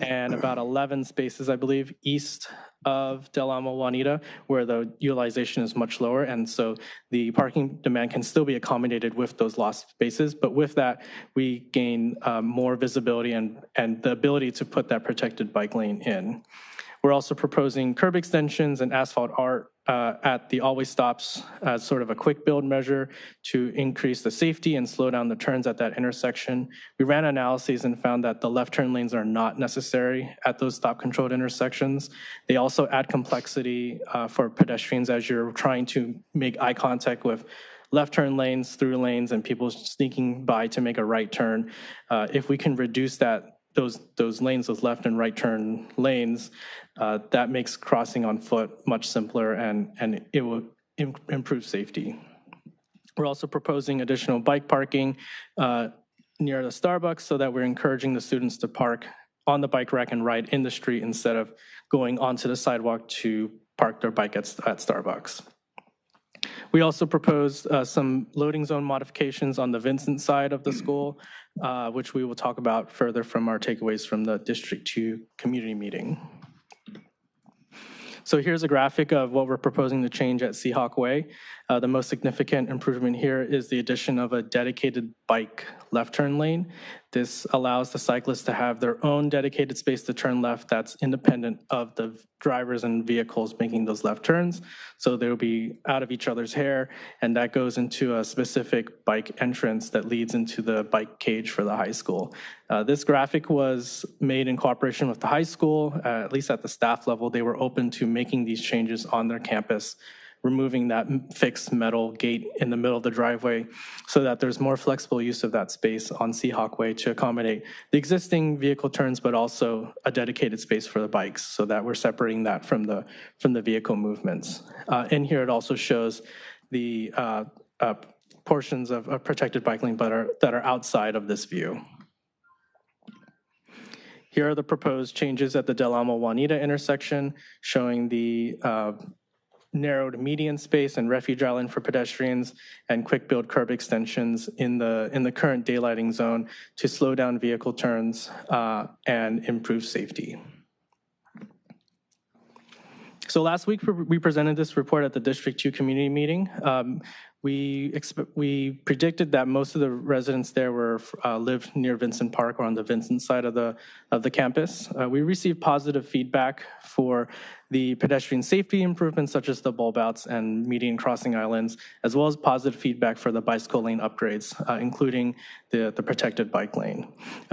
and about 11 spaces, I believe, east of Del Amo, Juanita, where the utilization is much lower, and so the parking demand can still be accommodated with those lost spaces. But with that, we gain more visibility and the ability to put that protected bike lane in. We're also proposing curb extensions and asphalt art at the always stops as sort of a quick build measure to increase the safety and slow down the turns at that intersection. We ran analyses and found that the left turn lanes are not necessary at those stop controlled intersections. They also add complexity for pedestrians as you're trying to make eye contact with left turn lanes, through lanes, and people sneaking by to make a right turn. If we can reduce those lanes, those left and right turn lanes, that makes crossing on foot much simpler and it will improve safety. We're also proposing additional bike parking near the Starbucks so that we're encouraging the students to park on the bike rack and ride in the street instead of going onto the sidewalk to park their bike at Starbucks. We also proposed some loading zone modifications on the Vincent side of the school, which we will talk about further from our takeaways from the District 2 community meeting. So here's a graphic of what we're proposing to change at Seahawk Way. The most significant improvement here is the addition of a dedicated bike left turn lane. This allows the cyclists to have their own dedicated space to turn left that's independent of the drivers and vehicles making those left turns. So they'll be out of each other's hair, and that goes into a specific bike entrance that leads into the bike cage for the high school. This graphic was made in cooperation with the high school, at least at the staff level. They were open to making these changes on their campus, removing that fixed metal gate in the middle of the driveway so that there's more flexible use of that space on Seahawk Way to accommodate the existing vehicle turns, but also a dedicated space for the bikes so that we're separating that from the vehicle movements. In here, it also shows the portions of a protected bike lane that are outside of this view. Here are the proposed changes at the Del Amo Juanita intersection, showing the narrowed median space and refuge island for pedestrians and quick build curb extensions in the current daylighting zone to slow down vehicle turns and improve safety. So last week we presented this report at the District 2 community meeting. We predicted that most of the residents there lived near Vincent Park or on the Vincent side of the campus. We received positive feedback for the pedestrian safety improvements such as the bulb outs and median crossing islands, as well as positive feedback for the bicycle lane upgrades, including the protected bike lane.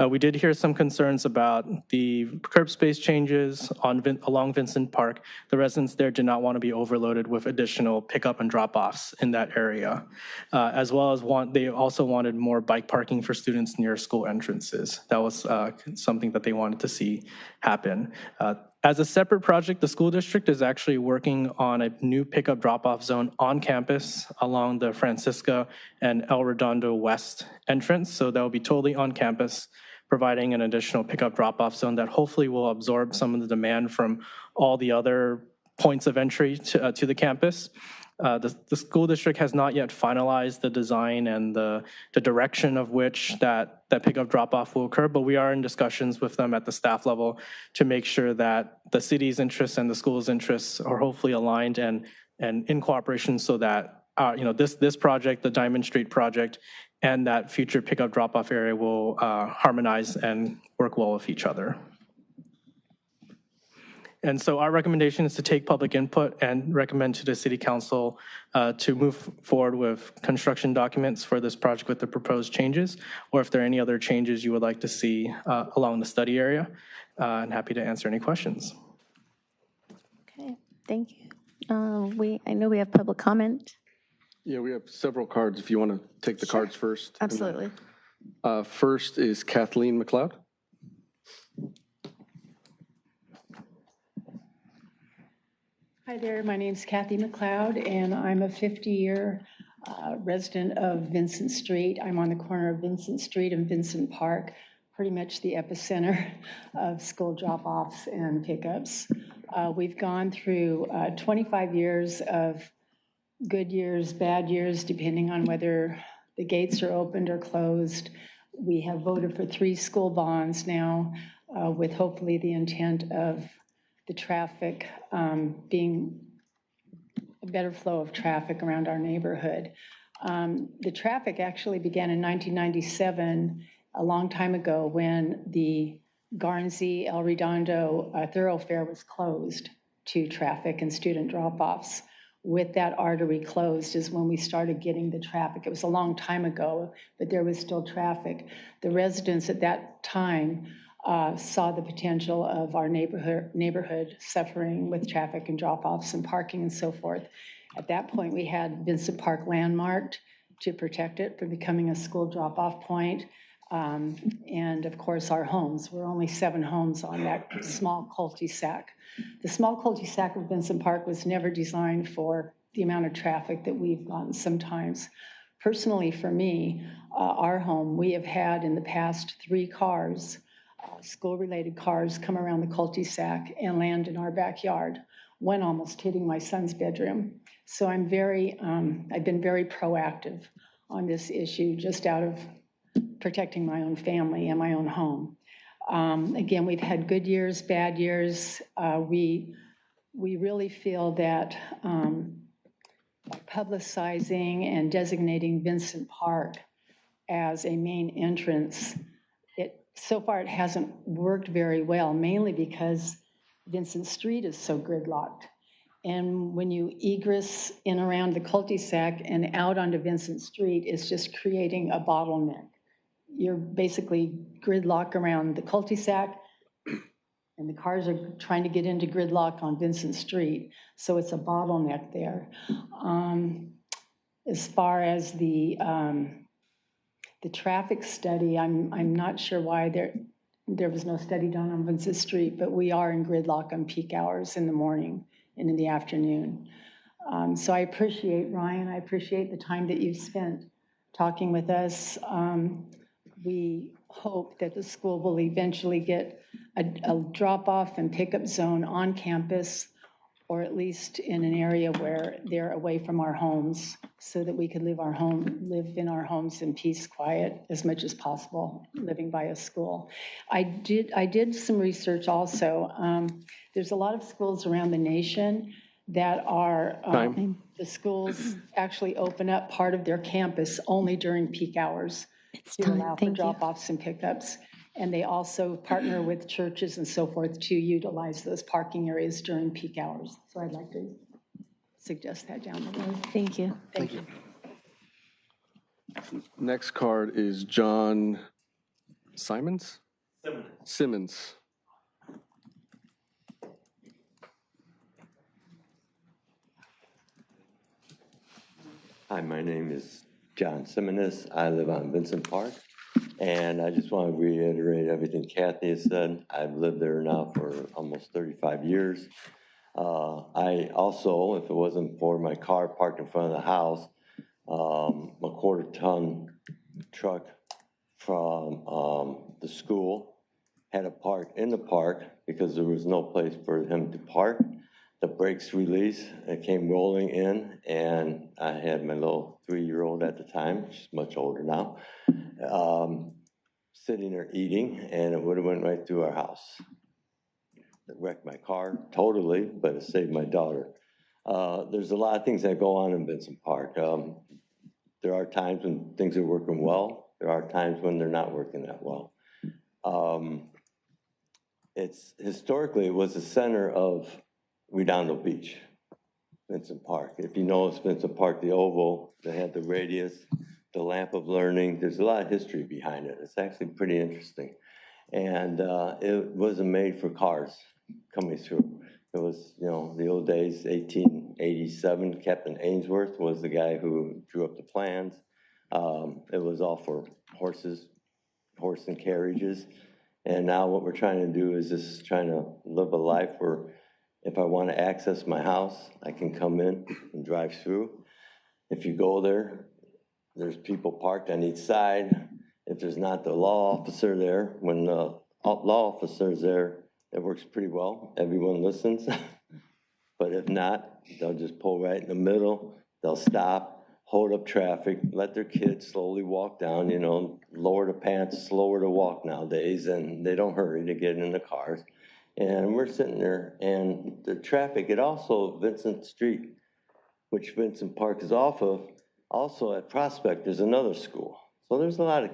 We did hear some concerns about the curb space changes along Vincent Park. The residents there did not want to be overloaded with additional pickup and drop-offs in that area, as well as they also wanted more bike parking for students near school entrances. That was something that they wanted to see happen. As a separate project, the school district is actually working on a new pickup drop-off zone on campus along the Francisca and El Redondo West entrance. So that will be totally on campus, providing an additional pickup drop-off zone that hopefully will absorb some of the demand from all the other points of entry to the campus. The school district has not yet finalized the design and the direction of which that pickup drop-off will occur, but we are in discussions with them at the staff level to make sure that the city's interests and the school's interests are hopefully aligned and in cooperation so that this project, the Diamond Street project, and that future pickup drop-off area will harmonize and work well with each other. And so our recommendation is to take public input and recommend to the City Council to move forward with construction documents for this project with the proposed changes, or if there are any other changes you would like to see along the study area. I'm happy to answer any questions. Okay, thank you. I know we have public comment. Yeah, we have several cards if you want to take the cards first. Absolutely. First is Kathleen McLeod. Hi there, my name's Kathy McLeod, and I'm a 50-year resident of Vincent Street. I'm on the corner of Vincent Street and Vincent Park, pretty much the epicenter of school drop-offs and pickups. We've gone through 25 years of good years, bad years, depending on whether the gates are opened or closed. We have voted for 3 school bonds now, with hopefully the intent of the traffic being a better flow of traffic around our neighborhood. The traffic actually began in 1997, a long time ago, when the Garnsey El Redondo thoroughfare was closed to traffic and student drop-offs. with that artery closed is when we started getting the traffic. It was a long time ago, but there was still traffic. The residents at that time saw the potential of our neighborhood suffering with traffic and drop-offs and parking and so forth. At that point, we had Vincent Park landmarked to protect it from becoming a school drop-off point. And of course, our homes. We're only 7 homes on that small cul-de-sac. The small cul-de-sac of Vincent Park was never designed for the amount of traffic that we've gotten sometimes. Personally, for me, our home, we have had in the past 3 cars, school-related cars, come around the cul-de-sac and land in our backyard, one almost hitting my son's bedroom. So I've been very proactive on this issue, just out of protecting my own family and my own home. Again, we've had good years, bad years. We really feel that publicizing and designating Vincent Park as a main entrance, so far it hasn't worked very well, mainly because Vincent Street is so gridlocked. And when you egress in around the cul-de-sac and out onto Vincent Street, it's just creating a bottleneck. You're basically gridlock around the cul-de-sac, and the cars are trying to get into gridlock on Vincent Street, so it's a bottleneck there. As far as the traffic study, I'm not sure why there was no study done on Vincent Street, but we are in gridlock on peak hours in the morning and in the afternoon. So I appreciate, Ryan, I appreciate the time that you've spent talking with us. We hope that the school will eventually get a drop-off and pickup zone on campus, or at least in an area where they're away from our homes, so that we could live in our homes in peace, quiet, as much as possible, living by a school. I did some research also. There's a lot of schools around the nation that are, the schools actually open up part of their campus only during peak hours to allow for drop-offs and pickups. And they also partner with churches and so forth to utilize those parking areas during peak hours. So I'd like to suggest that down the road. Thank you. Thank you. Next card is John Simmons? Simmons. Hi, my name is John Simmons. I live on Vincent Park, and I just want to reiterate everything Kathy has said. I've lived there now for almost 35 years. I also, if it wasn't for my car parked in front of the house, a quarter-ton truck from the school had to park in the park because there was no place for him to park. The brakes released, it came rolling in, and I had my little 3-year-old at the time, she's much older now, sitting there eating, and it would have went right through our house. It wrecked my car totally, but it saved my daughter. There's a lot of things that go on in Vincent Park. There are times when things are working well. There are times when they're not working that well. Historically, it was the center of Redondo Beach, Vincent Park. If you notice Vincent Park, the oval, they had the radius, the lamp of learning. There's a lot of history behind it. It's actually pretty interesting. And it wasn't made for cars coming through. It was, the old days, 1887, Captain Ainsworth was the guy who drew up the plans. It was all for horse and carriages. And now what we're trying to do is just trying to live a life where if I want to access my house, I can come in and drive through. If you go there, there's people parked on each side. If there's not the law officer there, when the law officer's there, it works pretty well. Everyone listens. But if not, they'll just pull right in the middle. They'll stop, hold up traffic, let their kids slowly walk down, lower the pants, slower to walk nowadays, and they don't hurry to get in the cars. And we're sitting there, and the traffic, it also, Vincent Street, which Vincent Park is off of, also at Prospect, there's another school. So there's a lot of,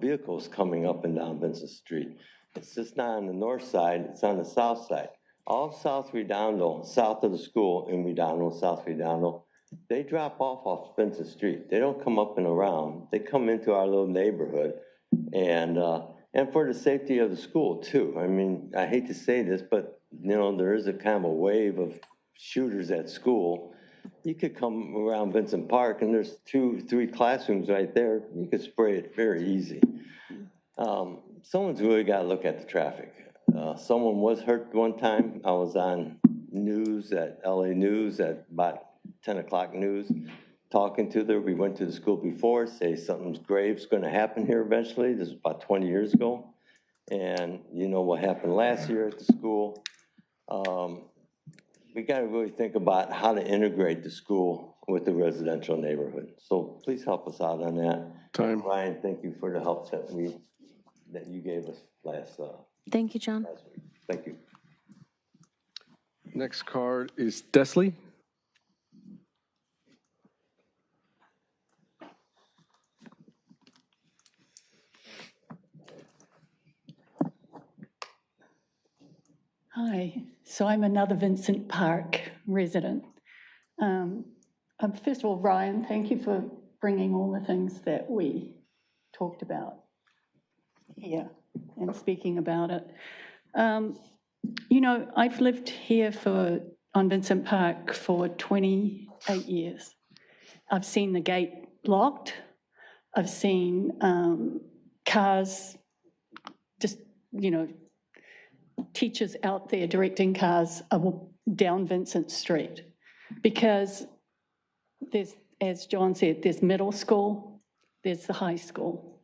vehicles coming up and down Vincent Street. It's just not on the north side, it's on the south side. All South Redondo, south of the school in Redondo, South Redondo, they drop off Spencer Street. They don't come up and around. They come into our little neighborhood, and for the safety of the school too. I mean, I hate to say this, but you know, there is a kind of a wave of shooters at school. You could come around Vincent Park, and there's 2-3 classrooms right there. You could spray it very easy. Someone's really got to look at the traffic. Someone was hurt one time. I was on news at LA News at about 10 o'clock news, talking to them. We went to the school before, say something's grave's going to happen here eventually. This was about 20 years ago. And you know what happened last year at the school. We got to really think about how to integrate the school with the residential neighborhood. So please help us out on that. Time. Ryan, thank you for the help that you gave us last Thank you, John. week. Thank you. Next card is Desley. Hi, so I'm another Vincent Park resident. First of all, Ryan, thank you for bringing all the things that we talked about here and speaking about it. You know, I've lived here on Vincent Park for 28 years. I've seen the gate locked. I've seen cars just, you know, teachers out there directing cars down Vincent Street because there's, as John said, there's middle school, there's the high school,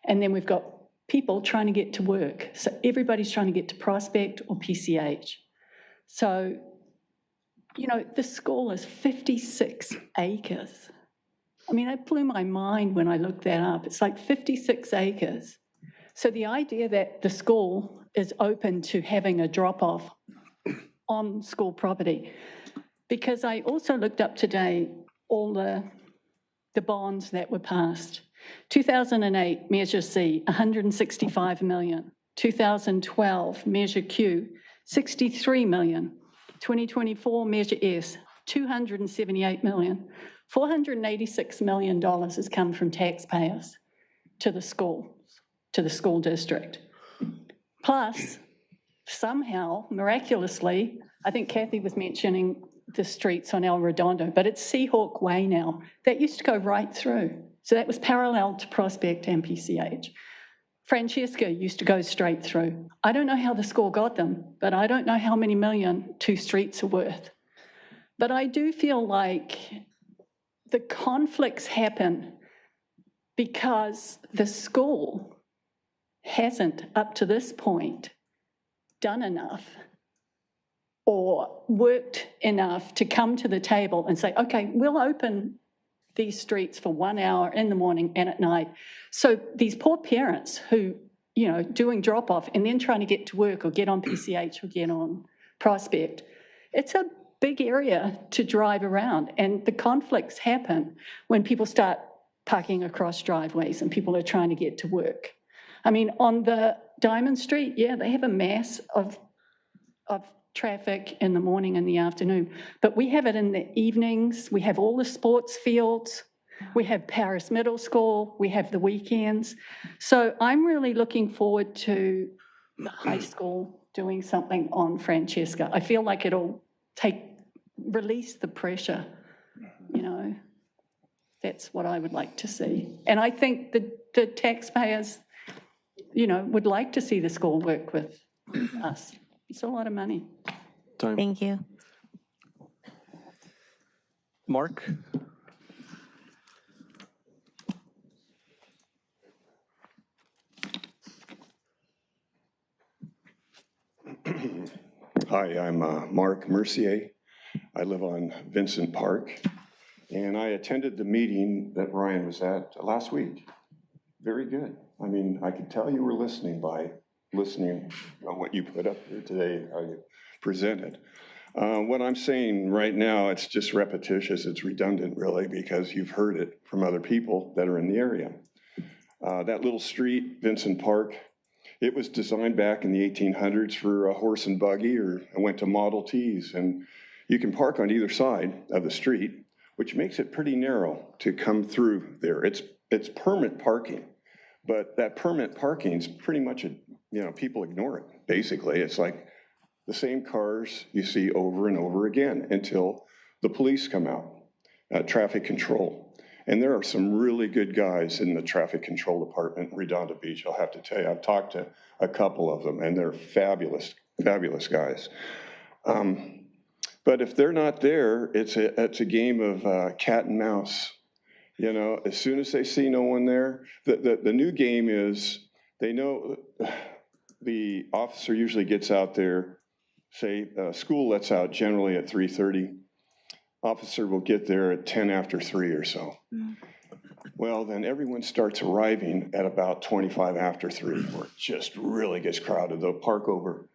and then we've got people trying to get to work. So everybody's trying to get to Prospect or PCH. So, you know, the school is 56 acres. I mean, it blew my mind when I looked that up. It's like 56 acres. So the idea that the school is open to having a drop-off on school property, because I also looked up today all the bonds that were passed. 2008, Measure C, 165 million. 2012, Measure Q, 63 million. 2024, Measure S, 278 million. $486 million has come from taxpayers to the school district. Plus, somehow, miraculously, I think Kathy was mentioning the streets on El Redondo, but it's Seahawk Way now. That used to go right through. So that was parallel to Prospect and PCH. Francesca used to go straight through. I don't know how the school got them, but I don't know how many million 2 streets are worth. But I do feel like the conflicts happen because the school hasn't, up to this point, done enough or worked enough to come to the table and say, okay, we'll open these streets for 1 hour in the morning and at night. So these poor parents who, you know, doing drop-off and then trying to get to work or get on PCH or get on Prospect, it's a big area to drive around. And the conflicts happen when people start parking across driveways and people are trying to get to work. I mean, on the Diamond Street, yeah, they have a mass of traffic in the morning and the afternoon, but we have it in the evenings. We have all the sports fields. We have Paris Middle School. We have the weekends. So I'm really looking forward to the high school doing something on Francesca. I feel like it'll release the pressure, you know. That's what I would like to see. And I think the taxpayers, you know, would like to see the school work with us. It's a lot of money. Time. Thank you. Mark? Hi, I'm Mark Mercier. I live on Vincent Park, and I attended the meeting that Ryan was at last week. Very good. I mean, I could tell you were listening by listening on what you put up here today, how you presented. What I'm saying right now, it's just repetitious. It's redundant, really, because you've heard it from other people that are in the area. That little street, Vincent Park, It was designed back in the 1800s for a horse and buggy, or I went to Model Ts, and you can park on either side of the street, which makes it pretty narrow to come through there. It's permit parking, but that permit parking is pretty much people ignore it, basically. It's like the same cars you see over and over again until the police come out, traffic control. And there are some really good guys in the traffic control department in Redondo Beach, I'll have to tell you. I've talked to a couple of them, and they're fabulous, fabulous guys. But if they're not there, it's a game of cat and mouse. You know, as soon as they see no one there, the new game is they know the officer usually gets out there, say school lets out generally at 3:30. Officer will get there at 10 after 3 or so. Well, then everyone starts arriving at about 25 after 3, where it just really gets crowded. They'll park over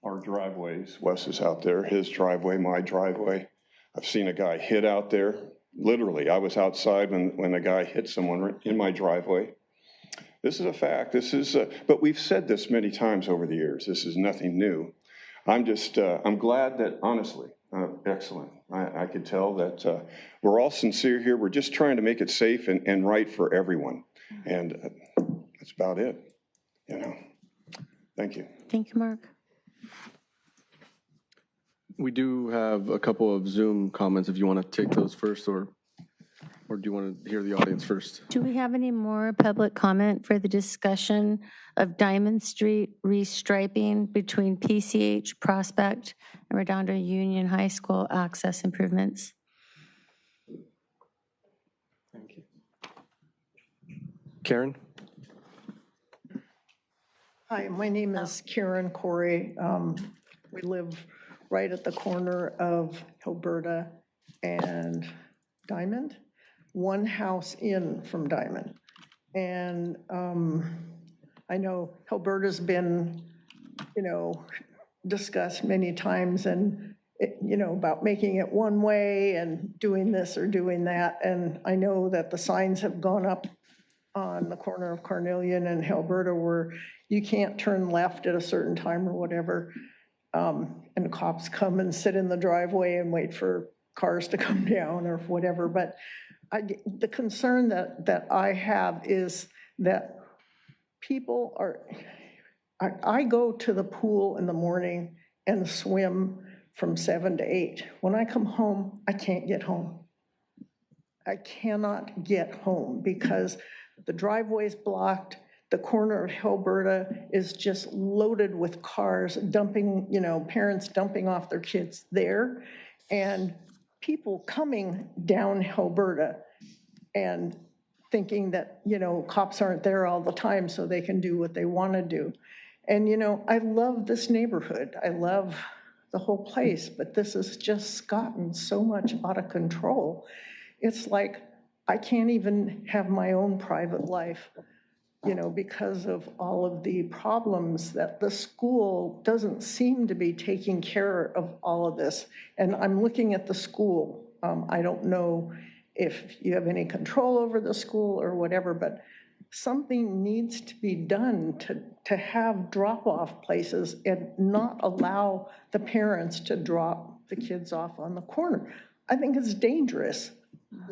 our driveways. Wes is out there, his driveway, my driveway. I've seen a guy hit out there. Literally, I was outside when a guy hit someone in my driveway. This is a fact. But we've said this many times over the years. This is nothing new. I'm glad that, honestly, excellent. I could tell that we're all sincere here. We're just trying to make it safe and right for everyone. And that's about it, you know. Thank you. Thank you, Mark. We do have a couple of Zoom comments if you want to take those first, or do you want to hear the audience first? Do we have any more public comment for the discussion of Diamond Street restriping between PCH Prospect and Redondo Union High School access improvements? Thank you. Karen? Hi, my name is Karen Corey. We live right at the corner of Alberta and Diamond, one house in from Diamond. And I know Alberta's been, discussed many times, and, about making it one way and doing this or doing that. And I know that the signs have gone up on the corner of Carnelian and Alberta where you can't turn left at a certain time or whatever. And the cops come and sit in the driveway and wait for cars to come down or whatever. But the concern that I have is that people are, I go to the pool in the morning and swim from 7 to 8. When I come home, I can't get home. I cannot get home because the driveway's blocked. The corner of Alberta is just loaded with cars dumping, parents dumping off their kids there, and people coming down Alberta and thinking that, cops aren't there all the time so they can do what they want to do. And, I love this neighborhood. I love the whole place, but this has just gotten so much out of control. It's like I can't even have my own private life, because of all of the problems that the school doesn't seem to be taking care of all of this. And I'm looking at the school. I don't know if you have any control over the school or whatever, but something needs to be done to have drop-off places and not allow the parents to drop the kids off on the corner. I think it's dangerous.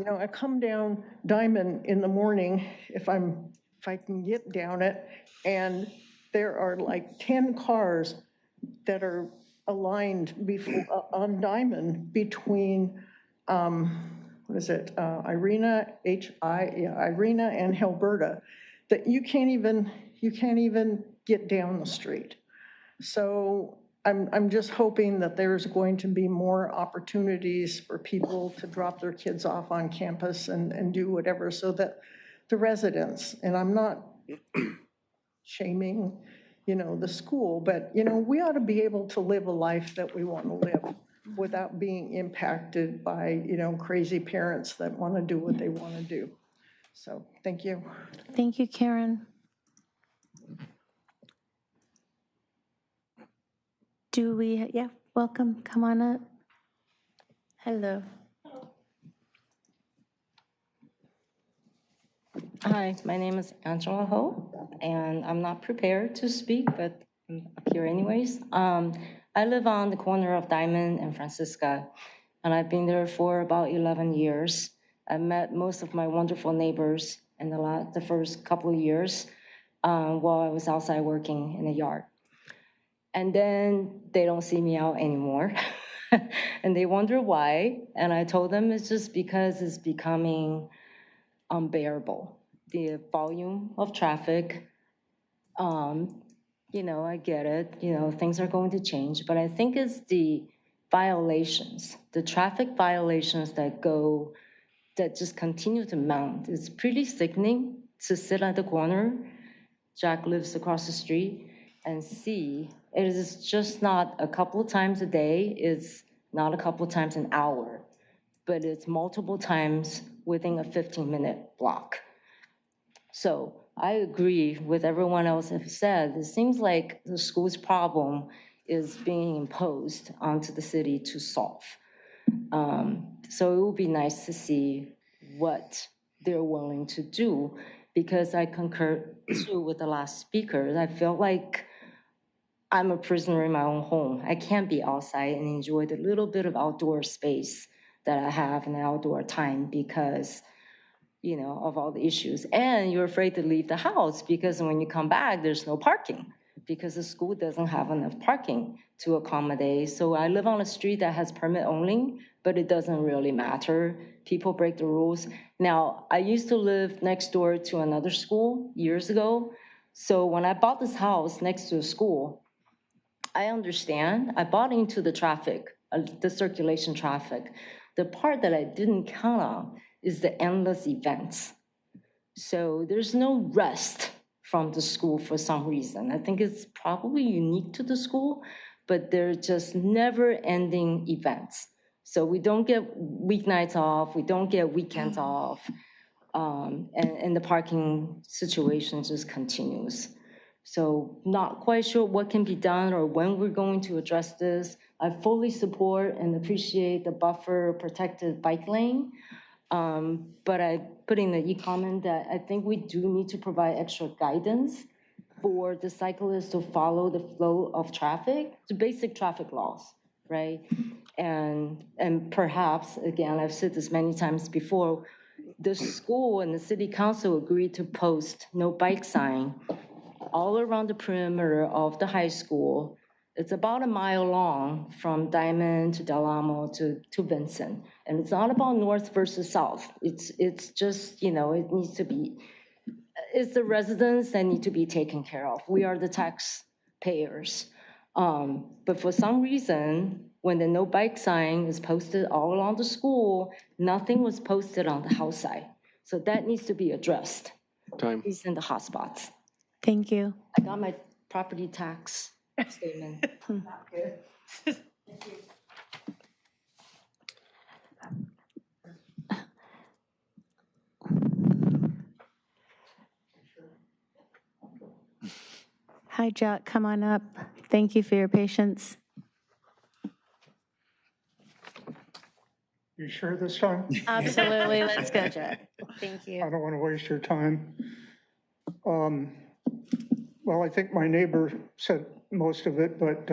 I come down Diamond in the morning if I can get down it, and there are like 10 cars that are aligned on Diamond between, Irina and Alberta, that you can't even get down the street. So I'm just hoping that there's going to be more opportunities for people to drop their kids off on campus and do whatever, so that the residents, and I'm not shaming, the school, but, we ought to be able to live a life that we want to live without being impacted by, crazy parents that want to do what they want to do. So, thank you. Thank you, Karen. Welcome, come on up. Hello. Hi, my name is Angela Ho. and I'm not prepared to speak, but I'm up here anyways. I live on the corner of Diamond and Francisca, and I've been there for about 11 years. I met most of my wonderful neighbors in the first couple of years while I was outside working in the yard. And then they don't see me out anymore. And they wonder why. And I told them it's just because it's becoming unbearable. The volume of traffic, I get it, things are going to change, but I think it's the violations, the traffic violations that just continue to mount. It's pretty sickening to sit at the corner. Jack lives across the street and see. It is just not a couple of times a day. It's not a couple of times an hour, but it's multiple times within a 15-minute block. So I agree with everyone else have said. It seems like the school's problem is being imposed onto the city to solve. So it would be nice to see what they're willing to do, because I concur too with the last speaker. I feel like I'm a prisoner in my own home. I can't be outside and enjoy the little bit of outdoor space that I have in the outdoor time because, of all the issues. And you're afraid to leave the house because when you come back, there's no parking because the school doesn't have enough parking to accommodate. So I live on a street that has permit only, but it doesn't really matter. People break the rules. Now, I used to live next door to another school years ago. So when I bought this house next to a school, I understand. I bought into the traffic, the circulation traffic. The part that I didn't count on is the endless events. So there's no rest from the school for some reason. I think it's probably unique to the school, but they're just never-ending events. So we don't get weeknights off, we don't get weekends off, and the parking situation just continues. So not quite sure what can be done or when we're going to address this. I fully support and appreciate the buffer protected bike lane, but I put in the e-comment that I think we do need to provide extra guidance for the cyclists to follow the flow of traffic, the basic traffic laws, right? And perhaps, again, I've said this many times before, the school and the city council agreed to post no bike sign all around the perimeter of the high school. It's about a mile long from Diamond to Del Amo to Vincent. And it's not about north versus south. It's just, it needs to be, it's the residents that need to be taken care of. We are the taxpayers. But for some reason, when the no bike sign is posted all along the school, nothing was posted on the house side. So that needs to be addressed. Time. It's in the hotspots. Thank you. I got my property tax statement. Hi, Jack, come on up. Thank you for your patience. You sure this time? Absolutely. Let's go, Jack. Thank you. I don't want to waste your time. Well, I think my neighbor said most of it, but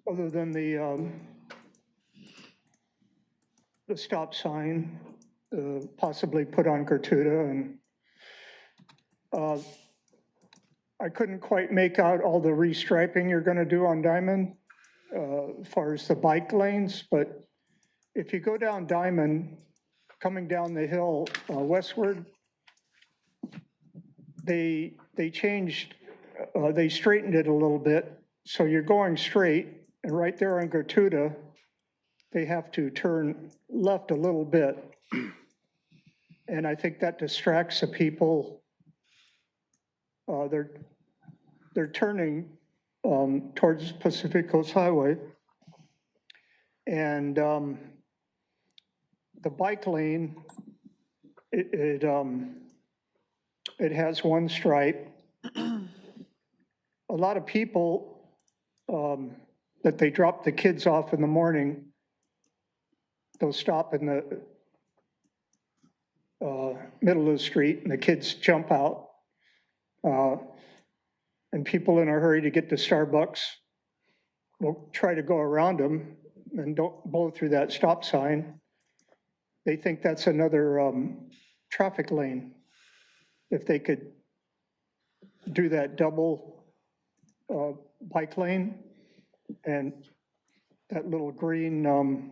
other than the stop sign possibly put on Gertruda, and I couldn't quite make out all the restriping you're going to do on Diamond as far as the bike lanes, but if you go down Diamond, coming down the hill westward, they changed, they straightened it a little bit. So you're going straight, and right there on Gertruda, they have to turn left a little bit. And I think that distracts the people. They're turning towards Pacific Coast Highway. And the bike lane, it has one stripe. A lot of people that they drop the kids off in the morning, they'll stop in the middle of the street and the kids jump out And people in a hurry to get to Starbucks will try to go around them and don't blow through that stop sign. They think that's another traffic lane. If they could do that double bike lane and that little green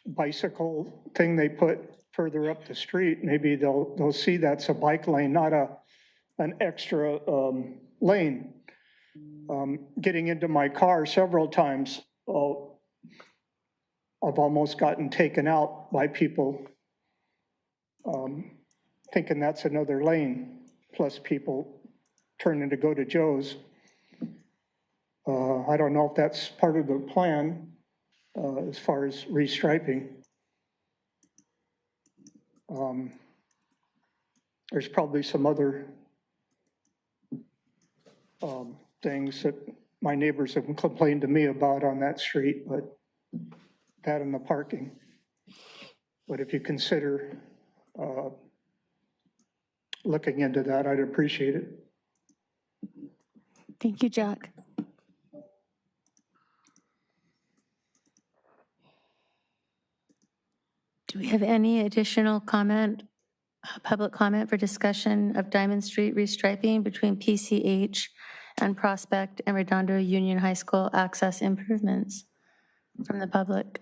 bicycle thing they put further up the street, maybe they'll see that's a bike lane, not an extra lane. Getting into my car several times, I've almost gotten taken out by people thinking that's another lane, plus people turning to go to Joe's. I don't know if that's part of the plan as far as restriping. There's probably some other things that my neighbors have complained to me about on that street, but that and the parking. But if you consider looking into that, I'd appreciate it. Thank you, Jack. Do we have any additional comment, public comment for discussion of Diamond Street restriping between PCH and Prospect and Redondo Union High School access improvements from the public?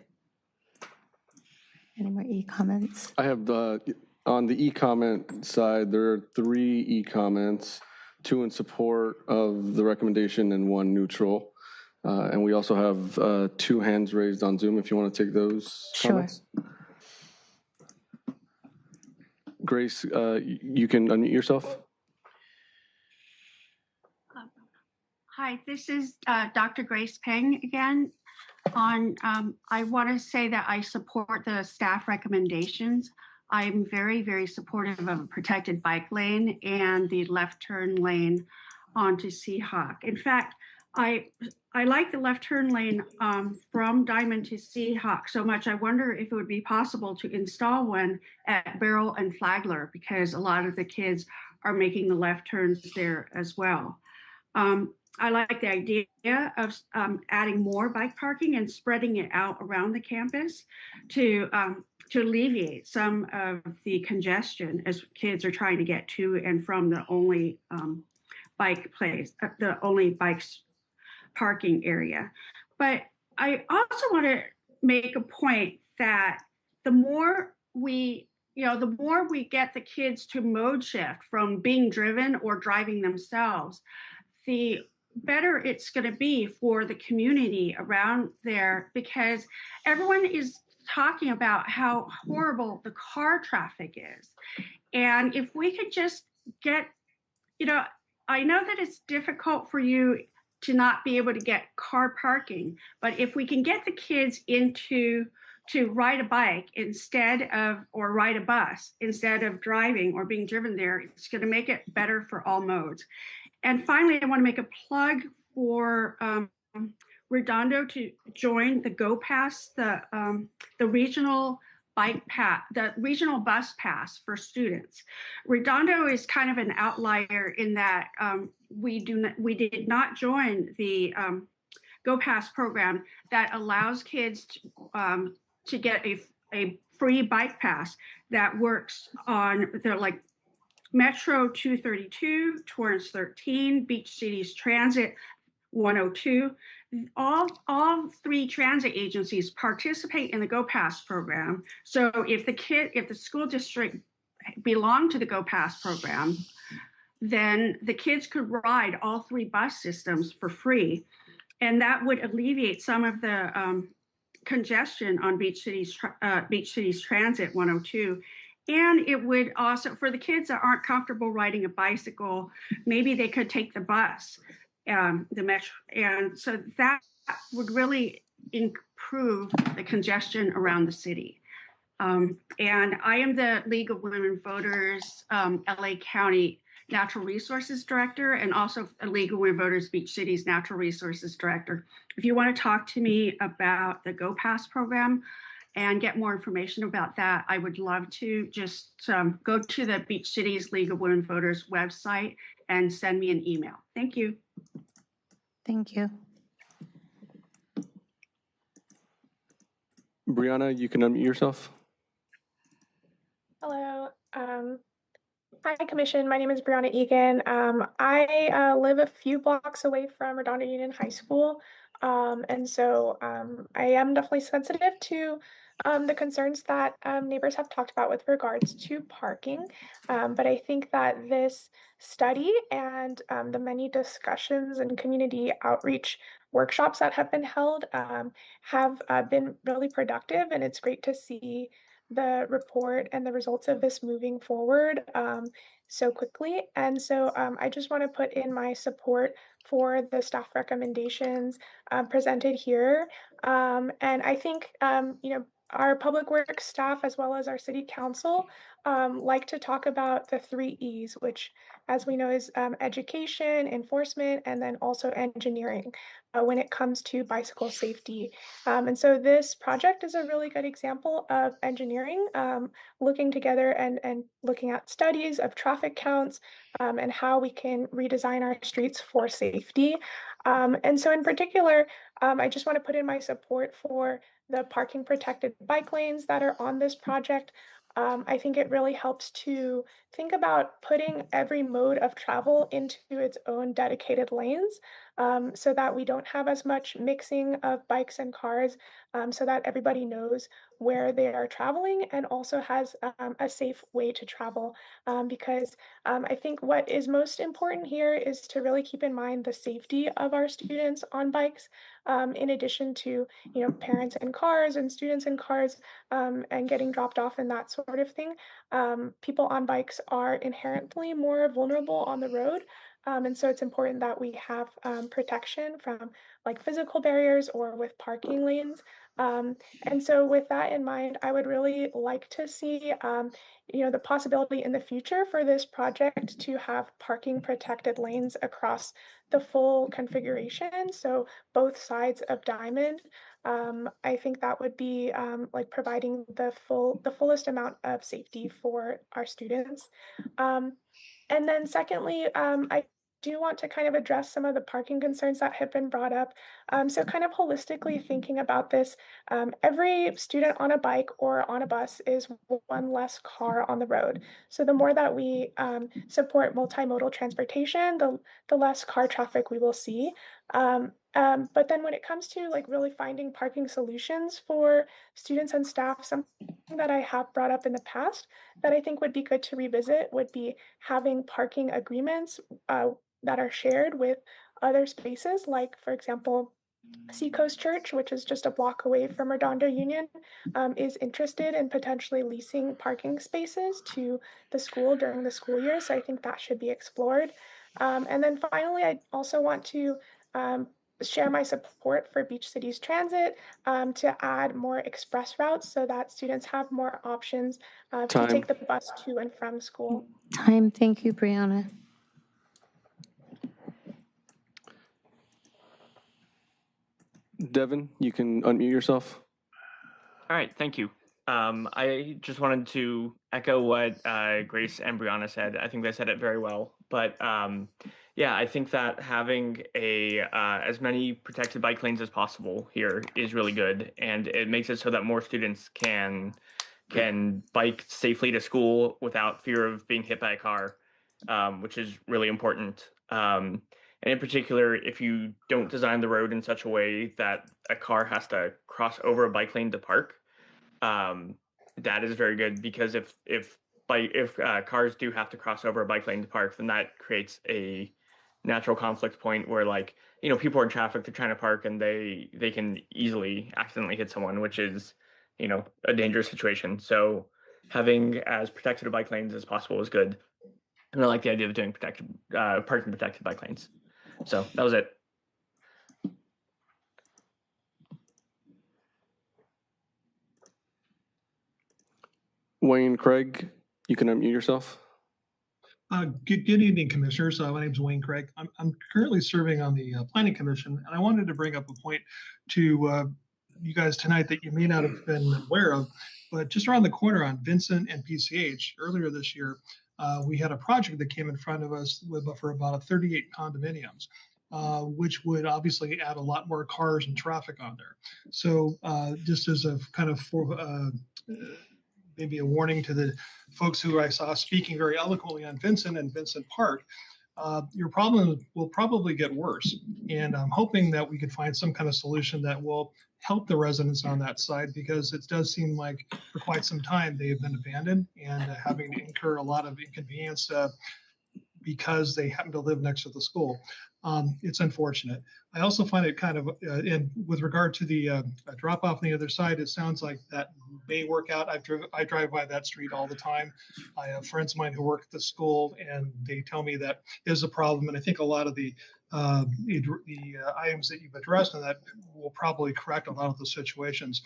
Any more e-comments? I have on the e-comment side, there are 3 e-comments, 2 in support of the recommendation and 1 neutral. And we also have 2 hands raised on Zoom if you want to take those comments. Sure. Grace, you can unmute yourself. Hi, this is Dr. Grace Peng again. I want to say that I support the staff recommendations. I'm very, very supportive of a protected bike lane and the left turn lane onto Seahawk. In fact, I like the left turn lane from Diamond to Seahawk so much. I wonder if it would be possible to install one at Beryl and Flagler, because a lot of the kids are making the left turns there as well. I like the idea of adding more bike parking and spreading it out around the campus to alleviate some of the congestion as kids are trying to get to and from the only bikes parking area. But I also want to make a point that the more we get the kids to mode shift from being driven or driving themselves, the better it's going to be for the community around there, because everyone is talking about how horrible the car traffic is. And if we could just get, I know that it's difficult for you to not be able to get car parking, but if we can get the kids to ride a bike or ride a bus instead of driving or being driven there, it's going to make it better for all modes. And finally, I want to make a plug for Redondo to join the Go Pass, the regional bike pass, the regional bus pass for students. Redondo is kind of an outlier in that we did not join the Go Pass program that allows kids to get a free bike pass that works on the Metro 232, Torrance 13, Beach Cities Transit 102. All 3 transit agencies participate in the Go Pass program. So if the school district belonged to the Go Pass program, then the kids could ride all 3 bus systems for free. And that would alleviate some of the congestion on Beach Cities Transit 102. And it would also, for the kids that aren't comfortable riding a bicycle, maybe they could take the bus, the metro. And so that would really improve the congestion around the city. And I am the League of Women Voters LA County Natural Resources Director, and also a League of Women Voters Beach Cities Natural Resources Director. If you want to talk to me about the Go Pass program, and get more information about that, I would love to just go to the Beach Cities League of Women Voters website and send me an email. Thank you. Thank you. Brianna, you can unmute yourself. Hello. Hi, Commission. My name is Brianna Egan. I live a few blocks away from Redondo Union High School. And so I am definitely sensitive to the concerns that neighbors have talked about with regards to parking. But I think that this study and the many discussions and community outreach workshops that have been held have been really productive. And it's great to see the report and the results of this moving forward so quickly. And so I just want to put in my support for the staff recommendations presented here. And I think, our public works staff as well as our city council like to talk about the 3 E's, which as we know is education, enforcement, and then also engineering when it comes to bicycle safety. And so this project is a really good example of engineering, looking together and looking at studies of traffic counts and how we can redesign our streets for safety. And so in particular, I just want to put in my support for the parking protected bike lanes that are on this project. I think it really helps to think about putting every mode of travel into its own dedicated lanes so that we don't have as much mixing of bikes and cars, so that everybody knows where they are traveling and also has a safe way to travel. Because I think what is most important here is to really keep in mind the safety of our students on bikes, in addition to parents in cars and students in cars and getting dropped off and that sort of thing. People on bikes are inherently more vulnerable on the road. And so it's important that we have protection from like physical barriers or with parking lanes. And so with that in mind, I would really like to see, the possibility in the future for this project to have parking protected lanes across the full configuration. So both sides of Diamond. I think that would be like providing the fullest amount of safety for our students. And then secondly, I do want to kind of address some of the parking concerns that have been brought up. So kind of holistically thinking about this, every student on a bike or on a bus is one less car on the road. So the more that we support multimodal transportation, the less car traffic we will see. But then when it comes to like really finding parking solutions for students and staff, something that I have brought up in the past that I think would be good to revisit would be having parking agreements that are shared with other spaces, like, for example, Seacoast Church, which is just a block away from Redondo Union, is interested in potentially leasing parking spaces to the school during the school year. So I think that should be explored. And then finally, I also want to share my support for Beach Cities Transit to add more express routes so that students have more options to take the bus to and from school. Time. Thank you, Brianna. Devin, you can unmute yourself. All right, thank you. I just wanted to echo what Grace and Brianna said. I think they said it very well. But yeah, I think that having as many protected bike lanes as possible here is really good, and it makes it so that more students can bike safely to school without fear of being hit by a car, which is really important. And in particular, if you don't design the road in such a way that a car has to cross over a bike lane to park, that is very good, because if cars do have to cross over a bike lane to park, then that creates a natural conflict point where, like, people are in traffic, they're trying to park, and they can easily accidentally hit someone, which is, a dangerous situation. So having as protected bike lanes as possible is good. And I like the idea of doing parking protected bike lanes. So that was it. Wayne Craig, you can unmute yourself. Good evening, Commissioners. My name is Wayne Craig. I'm currently serving on the Planning Commission, and I wanted to bring up a point to you guys tonight that you may not have been aware of, but just around the corner on Vincent and PCH earlier this year, we had a project that came in front of us for about 38 condominiums, which would obviously add a lot more cars and traffic on there. So just as a kind of maybe a warning to the folks who I saw speaking very eloquently on Vincent and Vincent Park, your problem will probably get worse. And I'm hoping that we could find some kind of solution that will help the residents on that side, because it does seem like for quite some time they have been abandoned and having to incur a lot of inconvenience because they happen to live next to the school. It's unfortunate. I also find it kind of, and with regard to the drop off on the other side, it sounds like that may work out. I drive by that street all the time. I have friends of mine who work at the school, and they tell me that is a problem. And I think a lot of the items that you've addressed on that will probably correct a lot of the situations.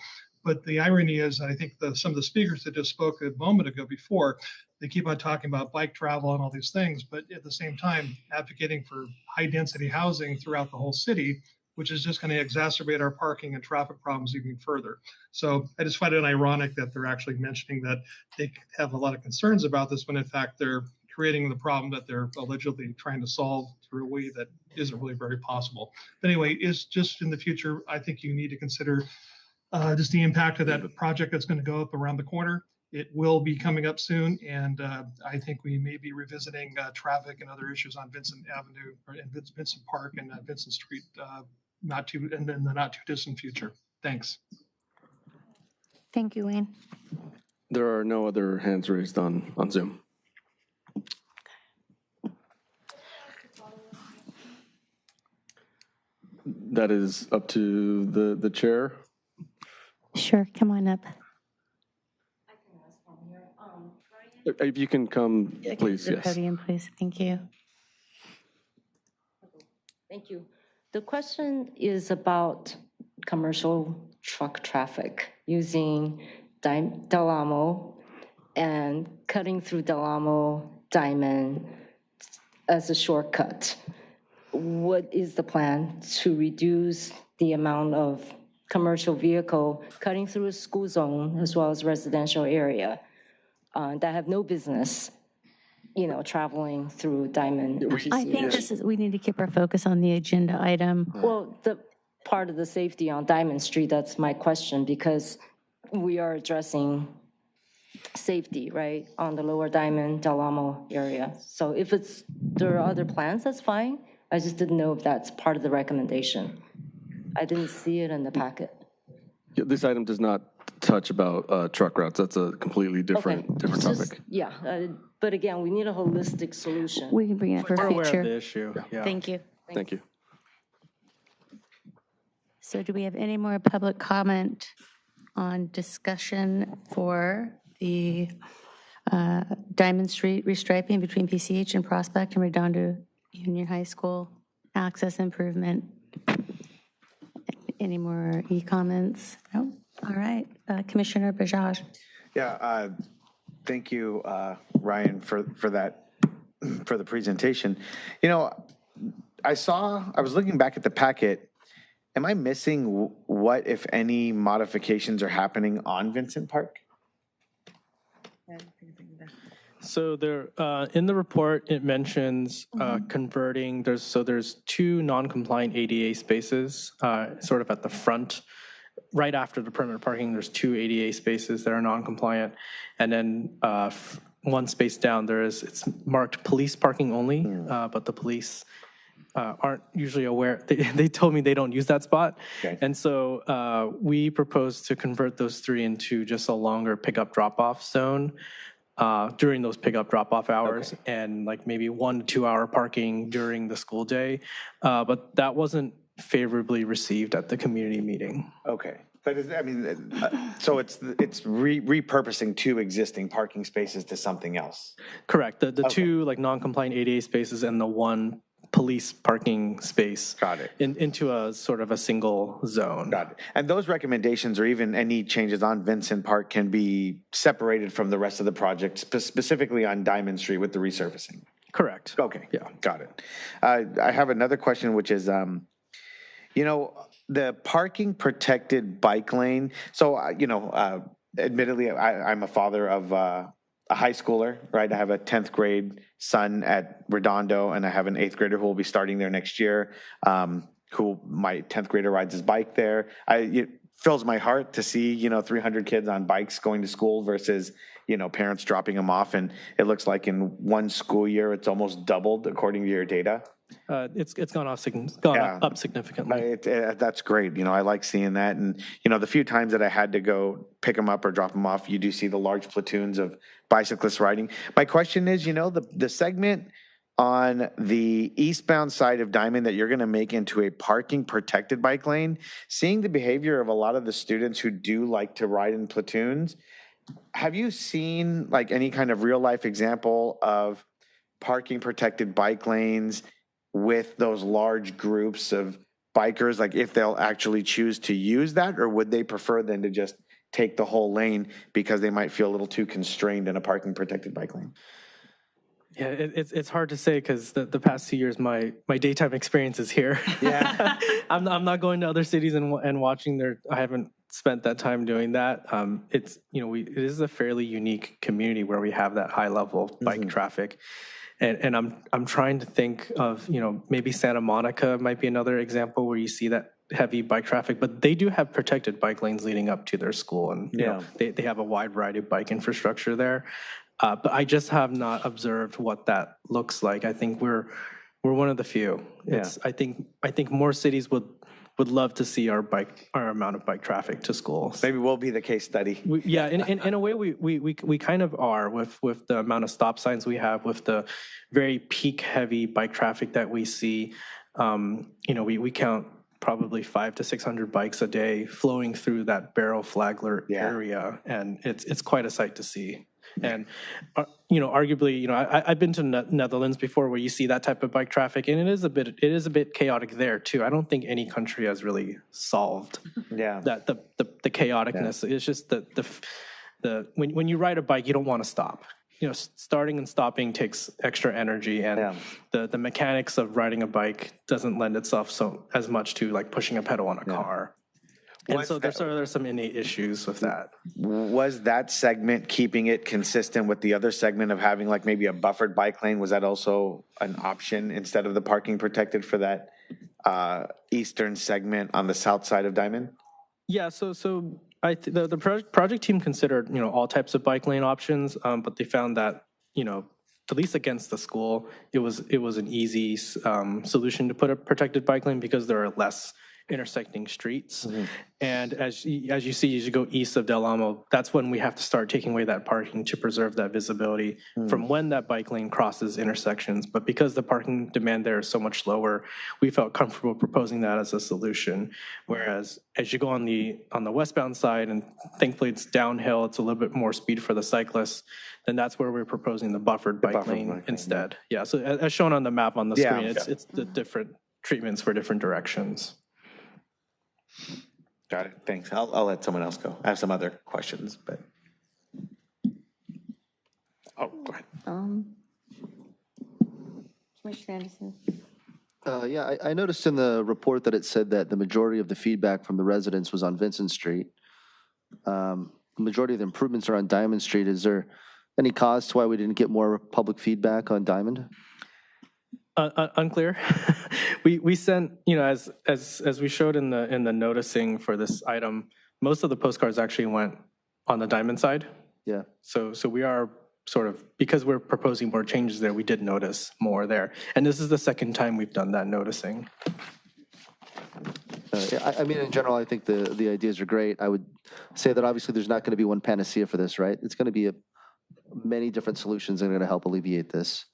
But the irony is, I think some of the speakers that just spoke a moment ago before, they keep on talking about bike travel and all these things, but at the same time advocating for high density housing throughout the whole city, which is just going to exacerbate our parking and traffic problems even further. So I just find it ironic that they're actually mentioning that they have a lot of concerns about this, when in fact they're creating the problem that they're allegedly trying to solve through a way that isn't really very possible. But anyway, it's just in the future, I think you need to consider just the impact of that project that's going to go up around the corner. It will be coming up soon, and I think we may be revisiting traffic and other issues on Vincent Avenue and Vincent Park and Vincent Street in the not too distant future. Thanks. Thank you, Wayne. There are no other hands raised on Zoom. That is up to the chair. Sure, come on up. If you can come, please, The yes. podium, please. Thank you. Thank you. The question is about commercial truck traffic using Del Amo and cutting through Del Amo Diamond as a shortcut. What is the plan to reduce the amount of commercial vehicle cutting through a school zone as well as residential area that have no business, traveling through Diamond? I think we need to keep our focus on the agenda item. Well, the part of the safety on Diamond Street, that's my question, because we are addressing safety, right, on the lower Diamond, Del Amo area. So if there are other plans, that's fine. I just didn't know if that's part of the recommendation. I didn't see it in the packet. Yeah, this item does not touch about truck routes. That's a completely different topic. Yeah, but again, we need a holistic solution. We can bring it for We're aware future. of the issue. Yeah. Thank you. Thank you. So do we have any more public comment on discussion for the Diamond Street restriping between PCH and Prospect and Redondo Union High School access improvement? Any more e-comments? No? All right. Commissioner Bajaj. Yeah, thank you, Ryan, for the presentation. I was looking back at the packet. Am I missing what, if any, modifications are happening on Vincent Park? So there, in the report, it mentions converting. There's two non-compliant ADA spaces, sort of at the front, right after the perimeter parking. There's two ADA spaces that are non-compliant, and then one space down it's marked police parking only, but the police aren't usually aware. They told me they don't use that spot. Okay. And so we propose to convert those three into just a longer pickup drop-off zone during those pickup drop-off hours, okay, and like maybe 1 to 2 hour parking during the school day. But that wasn't favorably received at the community meeting. Okay. But so it's repurposing two existing parking spaces to something else? Correct. The okay, two like non-compliant ADA spaces and the one police parking space. Got it. Into a sort of a single zone. Got it. And those recommendations or even any changes on Vincent Park can be separated from the rest of the project, specifically on Diamond Street with the resurfacing? Correct. Okay. Yeah. Got it. I have another question, which is, You know, the parking protected bike lane, so, admittedly, I'm a father of a high schooler, right? I have a 10th grade son at Redondo, and I have an 8th grader who will be starting there next year, who my 10th grader rides his bike there. It fills my heart to see, 300 kids on bikes going to school versus, parents dropping them off. And it looks like in one school year, it's almost doubled according to your data. It's gone up significantly. That's great. I like seeing that. And, the few times that I had to go pick them up or drop them off, you do see the large platoons of bicyclists riding. My question is, the segment on the eastbound side of Diamond that you're going to make into a parking protected bike lane, seeing the behavior of a lot of the students who do like to ride in platoons, have you seen like any kind of real life example of parking protected bike lanes with those large groups of bikers, like if they'll actually choose to use that, or would they prefer then to just take the whole lane because they might feel a little too constrained in a parking protected bike lane? Yeah, it's hard to say because the past 2 years, my daytime experience is here. Yeah, I'm not going to other cities and watching their. I haven't spent that time doing that. It is a fairly unique community where we have that high level bike traffic, and I'm trying to think of maybe Santa Monica might be another example where you see that heavy bike traffic, but they do have protected bike lanes leading up to their school, and they have a wide variety of bike infrastructure there. But I just have not observed what that looks like. I think we're one of the few. I think more cities would love to see our amount of bike traffic to schools. Maybe we'll be the case study. In a way, we kind of are with the amount of stop signs we have, with the very peak heavy bike traffic that we see. We count probably 500 to 600 bikes a day flowing through that Barrow Flagler area, and it's quite a sight to see. And, arguably, I've been to Netherlands before where you see that type of bike traffic, and it is a bit chaotic there too. I don't think any country has really solved that the chaoticness. It's just when you ride a bike, you don't want to stop. Starting and stopping takes extra energy, and the mechanics of riding a bike doesn't lend itself as much to like pushing a pedal on a car. And so there's some innate issues with that. Was that segment keeping it consistent with the other segment of having like maybe a buffered bike lane? Was that also an option instead of the parking protected for that eastern segment on the south side of Diamond? Yeah, so the project team considered all types of bike lane options, but they found that at least against the school, it was an easy solution to put a protected bike lane because there are less intersecting streets. And as you see, as you go east of Del Amo, that's when we have to start taking away that parking to preserve that visibility from when that bike lane crosses intersections. But because the parking demand there is so much lower, we felt comfortable proposing that as a solution. Whereas as you go on the westbound side, and thankfully it's downhill, it's a little bit more speed for the cyclists, then that's where we're proposing the buffered bike lane instead. Yeah, so as shown on the map on the screen, it's the different treatments for different directions. Got it. Thanks. I'll let someone else go. I have some other questions, but. Oh, go ahead. Commissioner Anderson. I noticed in the report that it said that the majority of the feedback from the residents was on Vincent Street. The majority of the improvements are on Diamond Street. Is there any cause to why we didn't get more public feedback on Diamond? Unclear. We sent, as we showed in the noticing for this item, most of the postcards actually went on the Diamond side. Yeah. So we are sort of, because we're proposing more changes there, we did notice more there. And this is the second time we've done that noticing. I mean, in general, I think the ideas are great. I would say that obviously there's not going to be one panacea for this, right? It's going to be many different solutions that are going to help alleviate this.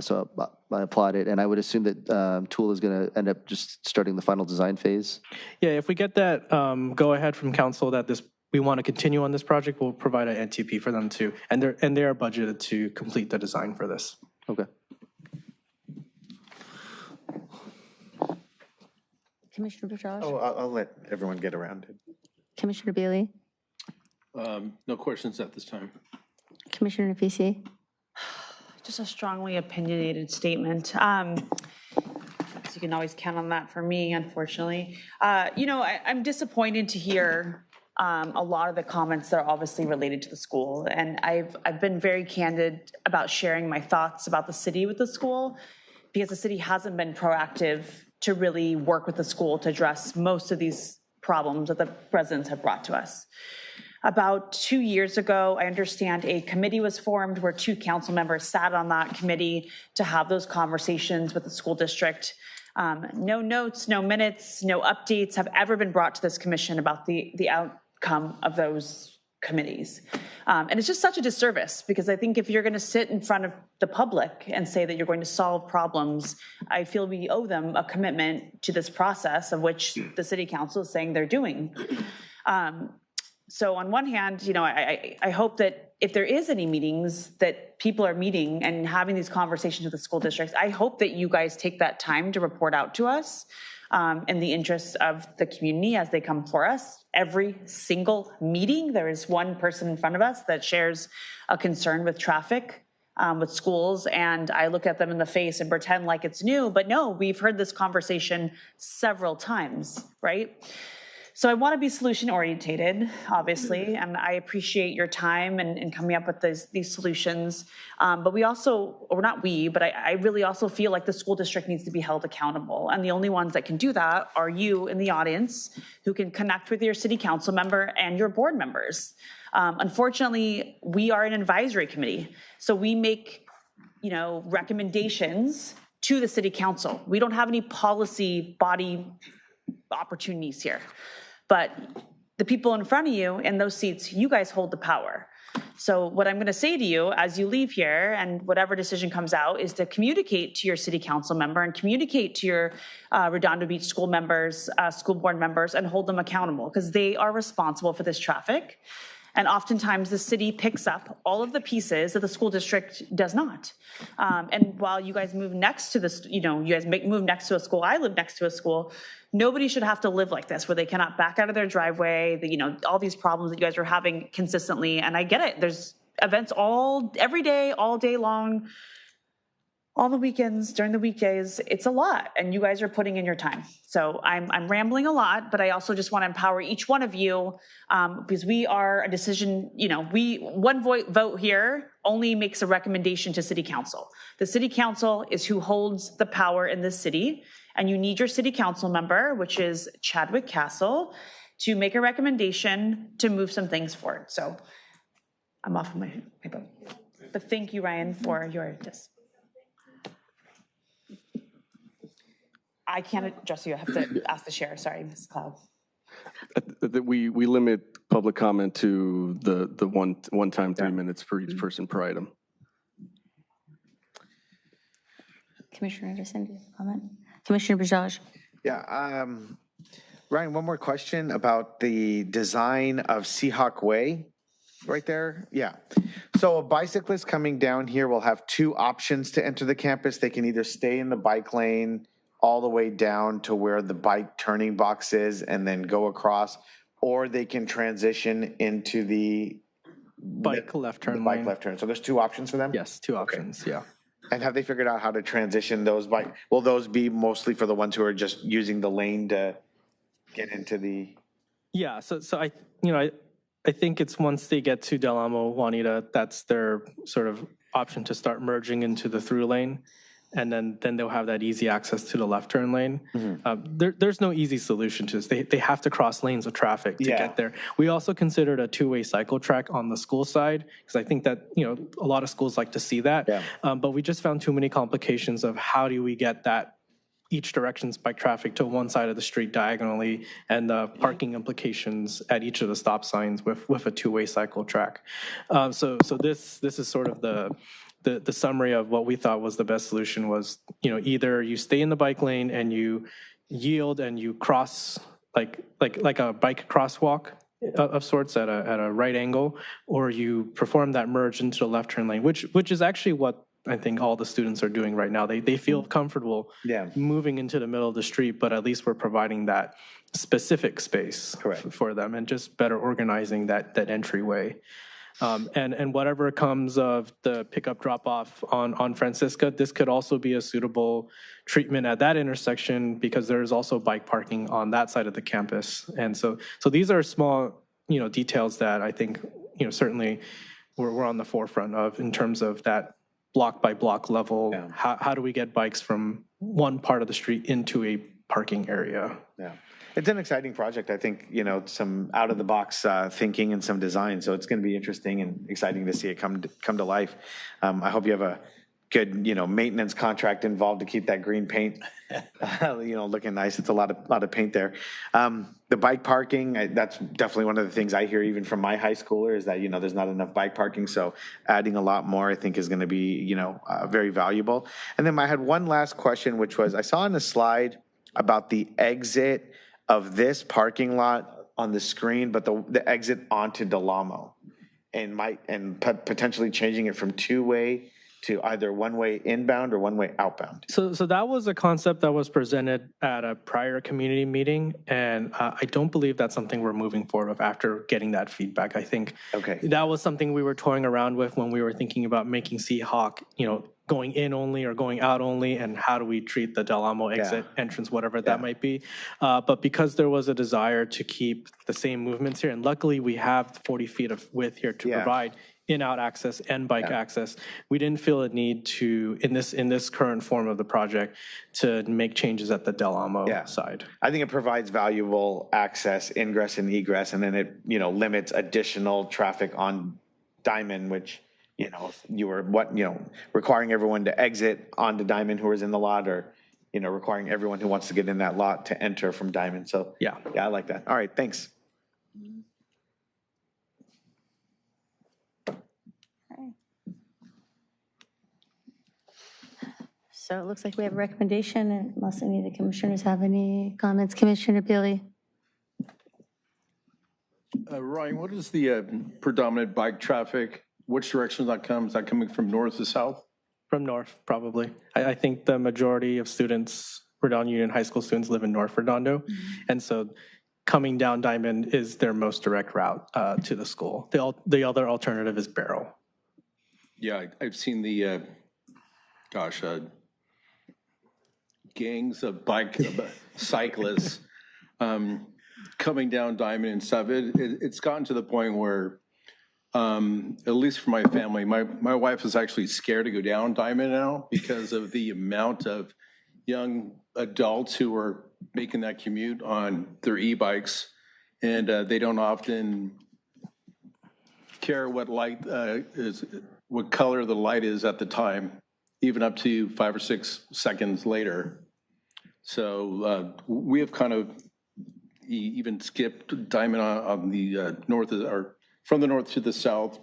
So I applaud it, and I would assume that Tool is going to end up just starting the final design phase. Yeah, if we get that go ahead from council that we want to continue on this project, we'll provide an NTP for them to, and they are budgeted to complete the design for this. Okay. Commissioner Bujosh? Oh, I'll let everyone get around it. Commissioner Bailey? No questions at this time. Commissioner Nafisi? Just a strongly opinionated statement. So you can always count on that for me, unfortunately. I'm disappointed to hear a lot of the comments that are obviously related to the school. And I've been very candid about sharing my thoughts about the city with the school, because the city hasn't been proactive to really work with the school to address most of these problems that the residents have brought to us. About 2 years ago, I understand a committee was formed where 2 council members sat on that committee to have those conversations with the school district. No notes, no minutes, no updates have ever been brought to this commission about the outcome of those committees. And it's just such a disservice, because I think if you're going to sit in front of the public and say that you're going to solve problems, I feel we owe them a commitment to this process, of which the city council is saying they're doing. So on one hand, I hope that if there is any meetings that people are meeting and having these conversations with the school districts, I hope that you guys take that time to report out to us in the interests of the community as they come for us. Every single meeting, there is one person in front of us that shares a concern with traffic with schools, and I look at them in the face and pretend like it's new, but no, we've heard this conversation several times, right? So I want to be solution orientated, obviously, and I appreciate your time and coming up with these solutions. But we also, or not we, but I really also feel like the school district needs to be held accountable. And the only ones that can do that are you in the audience, who can connect with your city council member and your board members. Unfortunately, we are an advisory committee, so we make, recommendations to the city council. We don't have any policy body opportunities here. But the people in front of you in those seats, you guys hold the power. So what I'm going to say to you as you leave here, and whatever decision comes out, is to communicate to your city council member and communicate to your Redondo Beach school members, school board members, and hold them accountable, because they are responsible for this traffic. And oftentimes the city picks up all of the pieces that the school district does not. And while you guys move next to this, you guys move next to a school, I live next to a school, nobody should have to live like this, where they cannot back out of their driveway, all these problems that you guys are having consistently. And I get it. There's events every day, all day long, all the weekends, during the weekdays. It's a lot, and you guys are putting in your time. So I'm rambling a lot, but I also just want to empower each one of you, because we are a decision, one vote here only makes a recommendation to city council. The city council is who holds the power in this city, and you need your city council member, which is Chadwick Castle, to make a recommendation to move some things forward. So I'm off of my boat. But thank you, Ryan, for your I can't address you. I have to ask the chair. Sorry, Ms. Cloud. We limit public comment to the one time 3 minutes for each person per item. Commissioner Anderson, do you have a comment? Commissioner Bajaj. Yeah, Ryan, one more question about the design of Seahawk Way right there. Yeah. So a bicyclist coming down here will have 2 options to enter the campus. They can either stay in the bike lane all the way down to where the bike turning box is and then go across, or they can transition into the bike left turn. Left turn. So there's 2 options for them? Yes, 2 options, yeah. And have they figured out how to transition those bike? Will those be mostly for the ones who are just using the lane to get into the? Yeah, so I think it's once they get to Del Amo, Juanita, that's their sort of option to start merging into the through lane. And then they'll have that easy access to the left turn lane. Mm-hmm. There's no easy solution to this. They have to cross lanes of traffic to get there. We also considered a 2-way cycle track on the school side, because I think that a lot of schools like to see that. Yeah. But we just found too many complications of how do we get that each direction's bike traffic to one side of the street diagonally, and the parking implications at each of the stop signs with a 2-way cycle track. So this is sort of the summary of what we thought was the best solution was, either you stay in the bike lane and you yield and you cross like a bike crosswalk of sorts at a right angle, or you perform that merge into the left turn lane, which is actually what I think all the students are doing right now. They feel comfortable moving into the middle of the street, but at least we're providing that specific space for them and just better organizing that entryway. And whatever comes of the pickup drop-off on Francisca, this could also be a suitable treatment at that intersection because there's also bike parking on that side of the campus. And so these are small, details that I think, certainly we're on the forefront of in terms of that block by block level. Yeah. How do we get bikes from one part of the street into a parking area? Yeah. It's an exciting project. I think, some out of the box thinking and some design. So it's going to be interesting and exciting to see it come to life. I hope you have a good, maintenance contract involved to keep that green paint, looking nice. It's a lot of paint there. The bike parking, that's definitely one of the things I hear even from my high schooler is that, there's not enough bike parking. So adding a lot more, I think is going to be, very valuable. And then I had one last question, which was I saw on the slide about the exit of this parking lot on the screen, but the exit onto Del Amo and potentially changing it from two-way to either one-way inbound or one-way outbound. So that was a concept that was presented at a prior community meeting, and I don't believe that's something we're moving forward with after getting that feedback. I think that was something we were toying around with when we were thinking about making Seahawk, going in only or going out only, and how do we treat the Del Amo exit entrance, whatever that might be. But because there was a desire to keep the same movements here, and luckily we have 40 feet of width here to provide in-out access and bike access, we didn't feel a need to, in this current form of the project, to make changes at the Del Amo side. I think it provides valuable access, ingress and egress, and then it, limits additional traffic on Diamond, which, you were requiring everyone to exit onto Diamond who was in the lot, or, requiring everyone who wants to get in that lot to enter from Diamond. So yeah, I like that. All right, thanks. So it looks like we have a recommendation, unless any of the commissioners have any comments. Commissioner Billy. Ryan, what is the predominant bike traffic? Which direction does that come? Is that coming from north to south? From north, probably. I think the majority of students, Redondo Union High School students, live in North Redondo. And so coming down Diamond is their most direct route to the school. The other alternative is Barrel. Yeah, I've seen the, gangs of cyclists coming down Diamond and stuff. It's gotten to the point where, at least for my family, my wife is actually scared to go down Diamond now because of the amount of young adults who are making that commute on their e-bikes, and they don't often care what light what color the light is at the time, even up to 5 or 6 seconds later. So we have kind of even skipped Diamond on the north, or from the north to the south,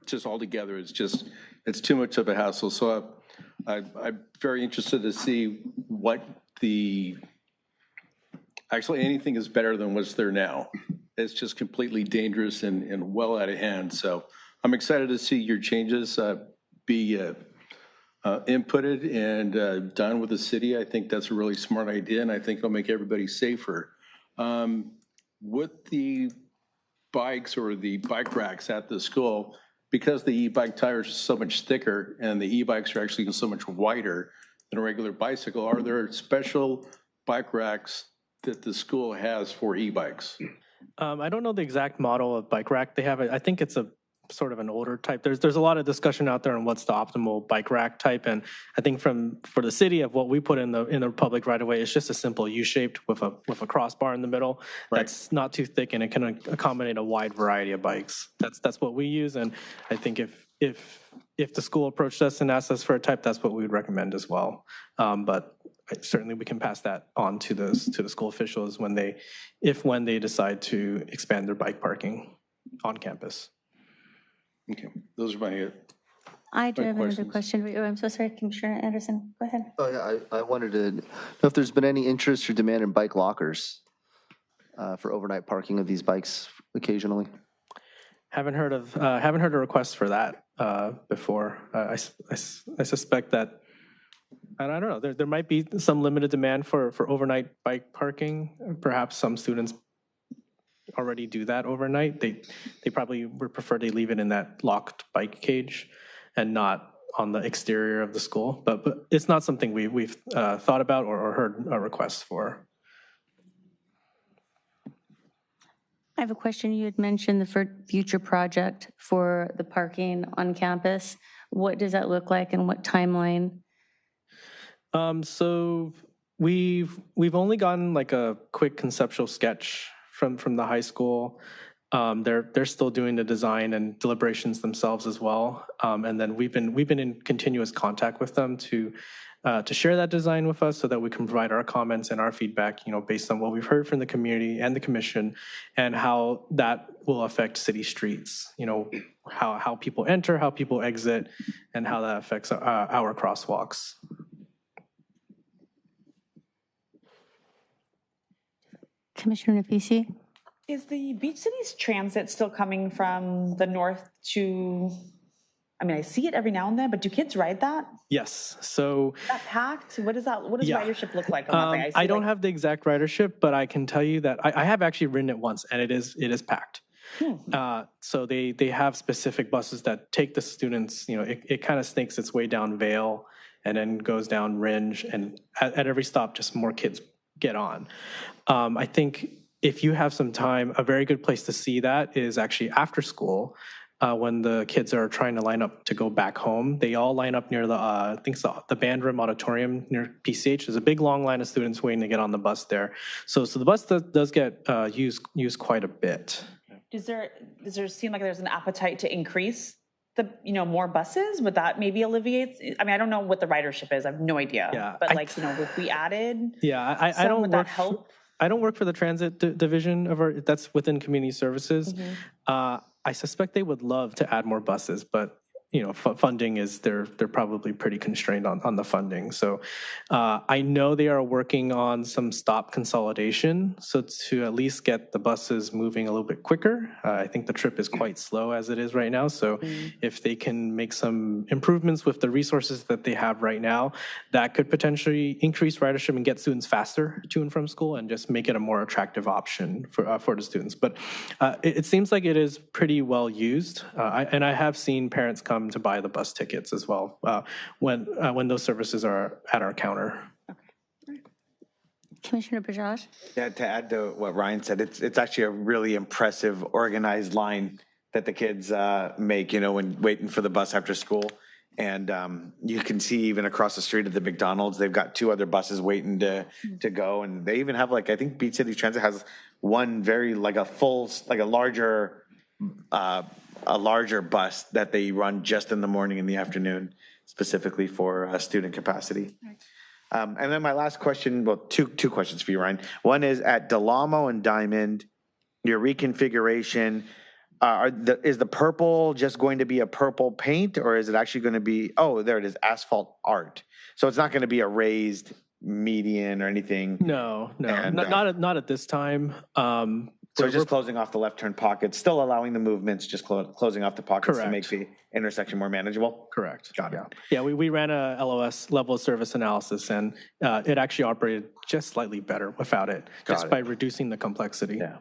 just altogether. It's too much of a hassle. So I'm very interested to see what actually anything is better than what's there now. It's just completely dangerous and well out of hand. So I'm excited to see your changes be inputted and done with the city. I think that's a really smart idea, and I think it'll make everybody safer. With the bikes or the bike racks at the school, because the e-bike tires are so much thicker and the e-bikes are actually so much wider than a regular bicycle, are there special bike racks that the school has for e-bikes? I don't know the exact model of bike rack they have. I think it's a sort of an older type. There's a lot of discussion out there on what's the optimal bike rack type, and I think for the city of what we put in the public right away, it's just a simple U-shaped with a crossbar in the middle. That's not too thick, and it can accommodate a wide variety of bikes. That's what we use, and I think if the school approached us and asked us for a type, that's what we would recommend as well. But certainly we can pass that on to the school officials when they decide to expand their bike parking on campus. Okay, those are my I do have another question. Oh, I'm so sorry, Commissioner Anderson. Go ahead. Oh, yeah, I wanted to know if there's been any interest or demand in bike lockers for overnight parking of these bikes occasionally. Haven't heard a request for that before. I suspect that, and I don't know, there might be some limited demand for overnight bike parking. Perhaps some students already do that overnight, they probably would prefer they leave it in that locked bike cage and not on the exterior of the school. But it's not something we've thought about or heard a request for. I have a question. You had mentioned the future project for the parking on campus. What does that look like and what timeline? So we've only gotten like a quick conceptual sketch from the high school. They're still doing the design and deliberations themselves as well. And then we've been in continuous contact with them to share that design with us so that we can provide our comments and our feedback, based on what we've heard from the community and the commission and how that will affect city streets, how people enter, how people exit, and how that affects our crosswalks. Commissioner Nafisi? Is the Beach Cities transit still coming from the north to, I see it every now and then, but do kids ride that? Yes. So Is that packed? What does ridership look like on that thing? I don't have the exact ridership, but I can tell you that I have actually ridden it once, and it is packed. So they have specific buses that take the students, it kind of snakes its way down Vale and then goes down Ringe, and at every stop, just more kids get on. I think if you have some time, a very good place to see that is actually after school, when the kids are trying to line up to go back home. They all line up near the band room auditorium near PCH. There's a big long line of students waiting to get on the bus there. So the bus does get used quite a bit. Does there seem like there's an appetite to increase the more buses? Would that maybe alleviate? I don't know what the ridership is. I have no idea. Yeah, but if we added, I don't would that help? I don't work for the transit division of that's within community services. I suspect they would love to add more buses, but funding is they're probably pretty constrained on the funding. So I know they are working on some stop consolidation, so to at least get the buses moving a little bit quicker. I think the trip is quite slow as it is right now. So if they can make some improvements with the resources that they have right now, that could potentially increase ridership and get students faster to and from school and just make it a more attractive option for the students. But it seems like it is pretty well used. And I have seen parents come to buy the bus tickets as well when those services are at our counter. Commissioner Bajaj? Yeah, to add to what Ryan said, it's actually a really impressive organized line that the kids make, when waiting for the bus after school. And you can see even across the street at the McDonald's, they've got two other buses waiting to go. And they even have I think Beach City Transit has one very a larger bus that they run just in the morning and the afternoon, specifically for student capacity. And then my last question, well, two questions for you, Ryan. One is at Delamo and Diamond, your reconfiguration, is the purple just going to be a purple paint, or is it actually going to be, oh, there it is, asphalt art. So it's not going to be a raised median or anything? No, and, not at this time. So just closing off the left turn pockets, still allowing the movements, just closing off the pockets to make the intersection more manageable? Correct. Got it. Yeah, we ran a LOS, level of service analysis, and it actually operated just slightly better without it, by reducing the complexity. Yeah.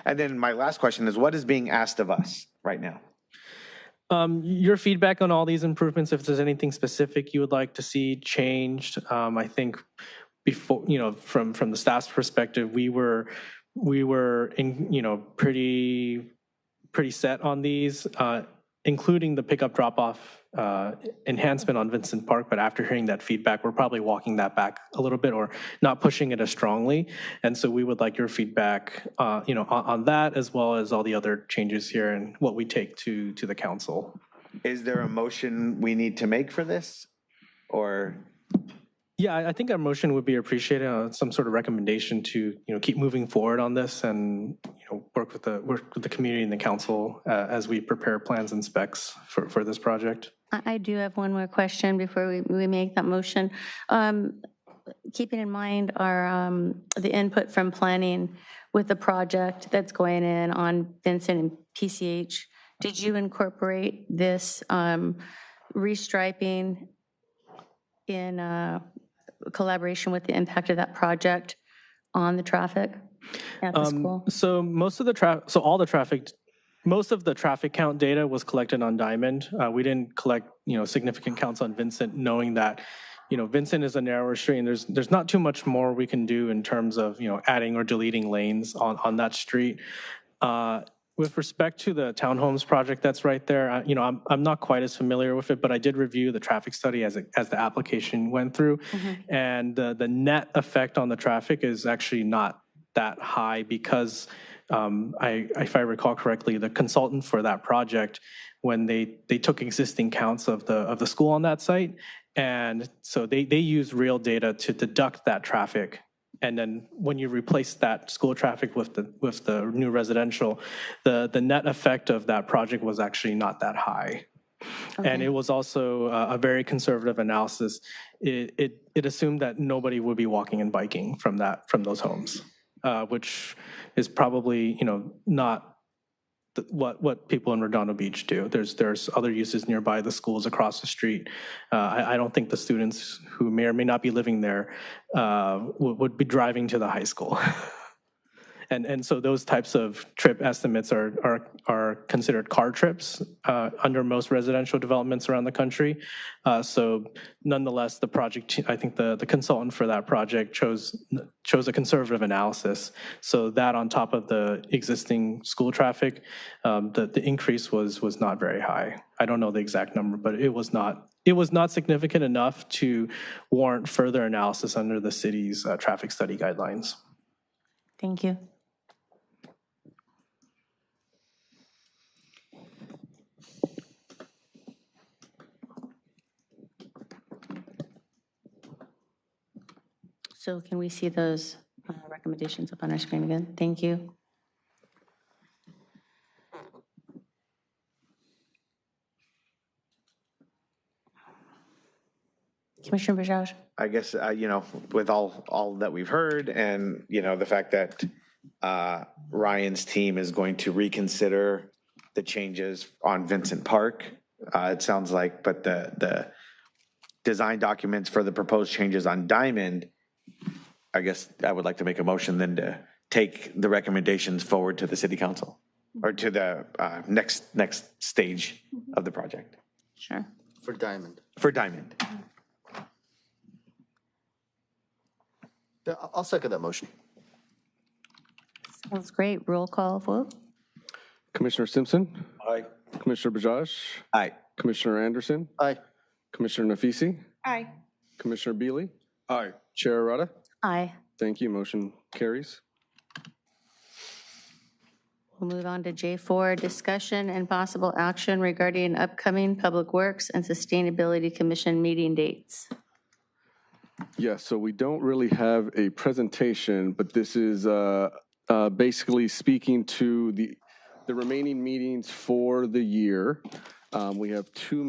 And then my last question is, what is being asked of us right now? Your feedback on all these improvements, if there's anything specific you would like to see changed. I think before, from the staff's perspective, we were pretty set on these, including the pickup drop-off enhancement on Vincent Park. But after hearing that feedback, we're probably walking that back a little bit or not pushing it as strongly. And so we would like your feedback, on that, as well as all the other changes here and what we take to the council. Is there a motion we need to make for this, or? Yeah, I think our motion would be appreciated, some sort of recommendation to keep moving forward on this and work with the community and the council as we prepare plans and specs for this project. I do have one more question before we make that motion. Keeping in mind the input from planning with the project that's going in on Vincent and PCH, did you incorporate this restriping in collaboration with the impact of that project on the traffic? at the school? So most of the most of the traffic count data was collected on Diamond. We didn't collect, significant counts on Vincent, knowing that, Vincent is a narrower street, and there's not too much more we can do in terms of, adding or deleting lanes on that street. With respect to the townhomes project that's right there, I'm not quite as familiar with it, but I did review the traffic study as the application went through, and the net effect on the traffic is actually not that high because if I recall correctly, the consultant for that project, when they took existing counts of the school on that site, and so they used real data to deduct that traffic. And then when you replace that school traffic with the new residential, the net effect of that project was actually not that high. Okay. And it was also a very conservative analysis. It assumed that nobody would be walking and biking from those homes, which is probably not what people in Redondo Beach do. There's other uses nearby, the schools across the street. I don't think the students who may or may not be living there would be driving to the high school. And so those types of trip estimates are considered car trips under most residential developments around the country. So nonetheless, the project, I think the consultant for that project chose a conservative analysis. So that on top of the existing school traffic, the increase was not very high. I don't know the exact number, but it was not significant enough to warrant further analysis under the city's traffic study guidelines. Thank you. So can we see those recommendations up on our screen again? Thank you. Commissioner Bajaj? I guess, with all that we've heard and, the fact that Ryan's team is going to reconsider the changes on Vincent Park, it sounds like, but the design documents for the proposed changes on Diamond, I guess I would like to make a motion then to take the recommendations forward to the city council or to the next stage of the project. Sure. For Diamond. For Diamond. Yeah, I'll second that motion. Sounds great. Roll call vote. Commissioner Simpson? Aye. Commissioner Bajaj? Aye. Commissioner Anderson? Aye. Commissioner Nafisi? Aye. Commissioner Bealy? Aye. Chair Arata? Aye. Thank you. Motion carries. We'll move on to J4, discussion and possible action regarding upcoming Public Works and Sustainability Commission meeting dates. Yes, so we don't really have a presentation, but this is basically speaking to the remaining meetings for the year. We have two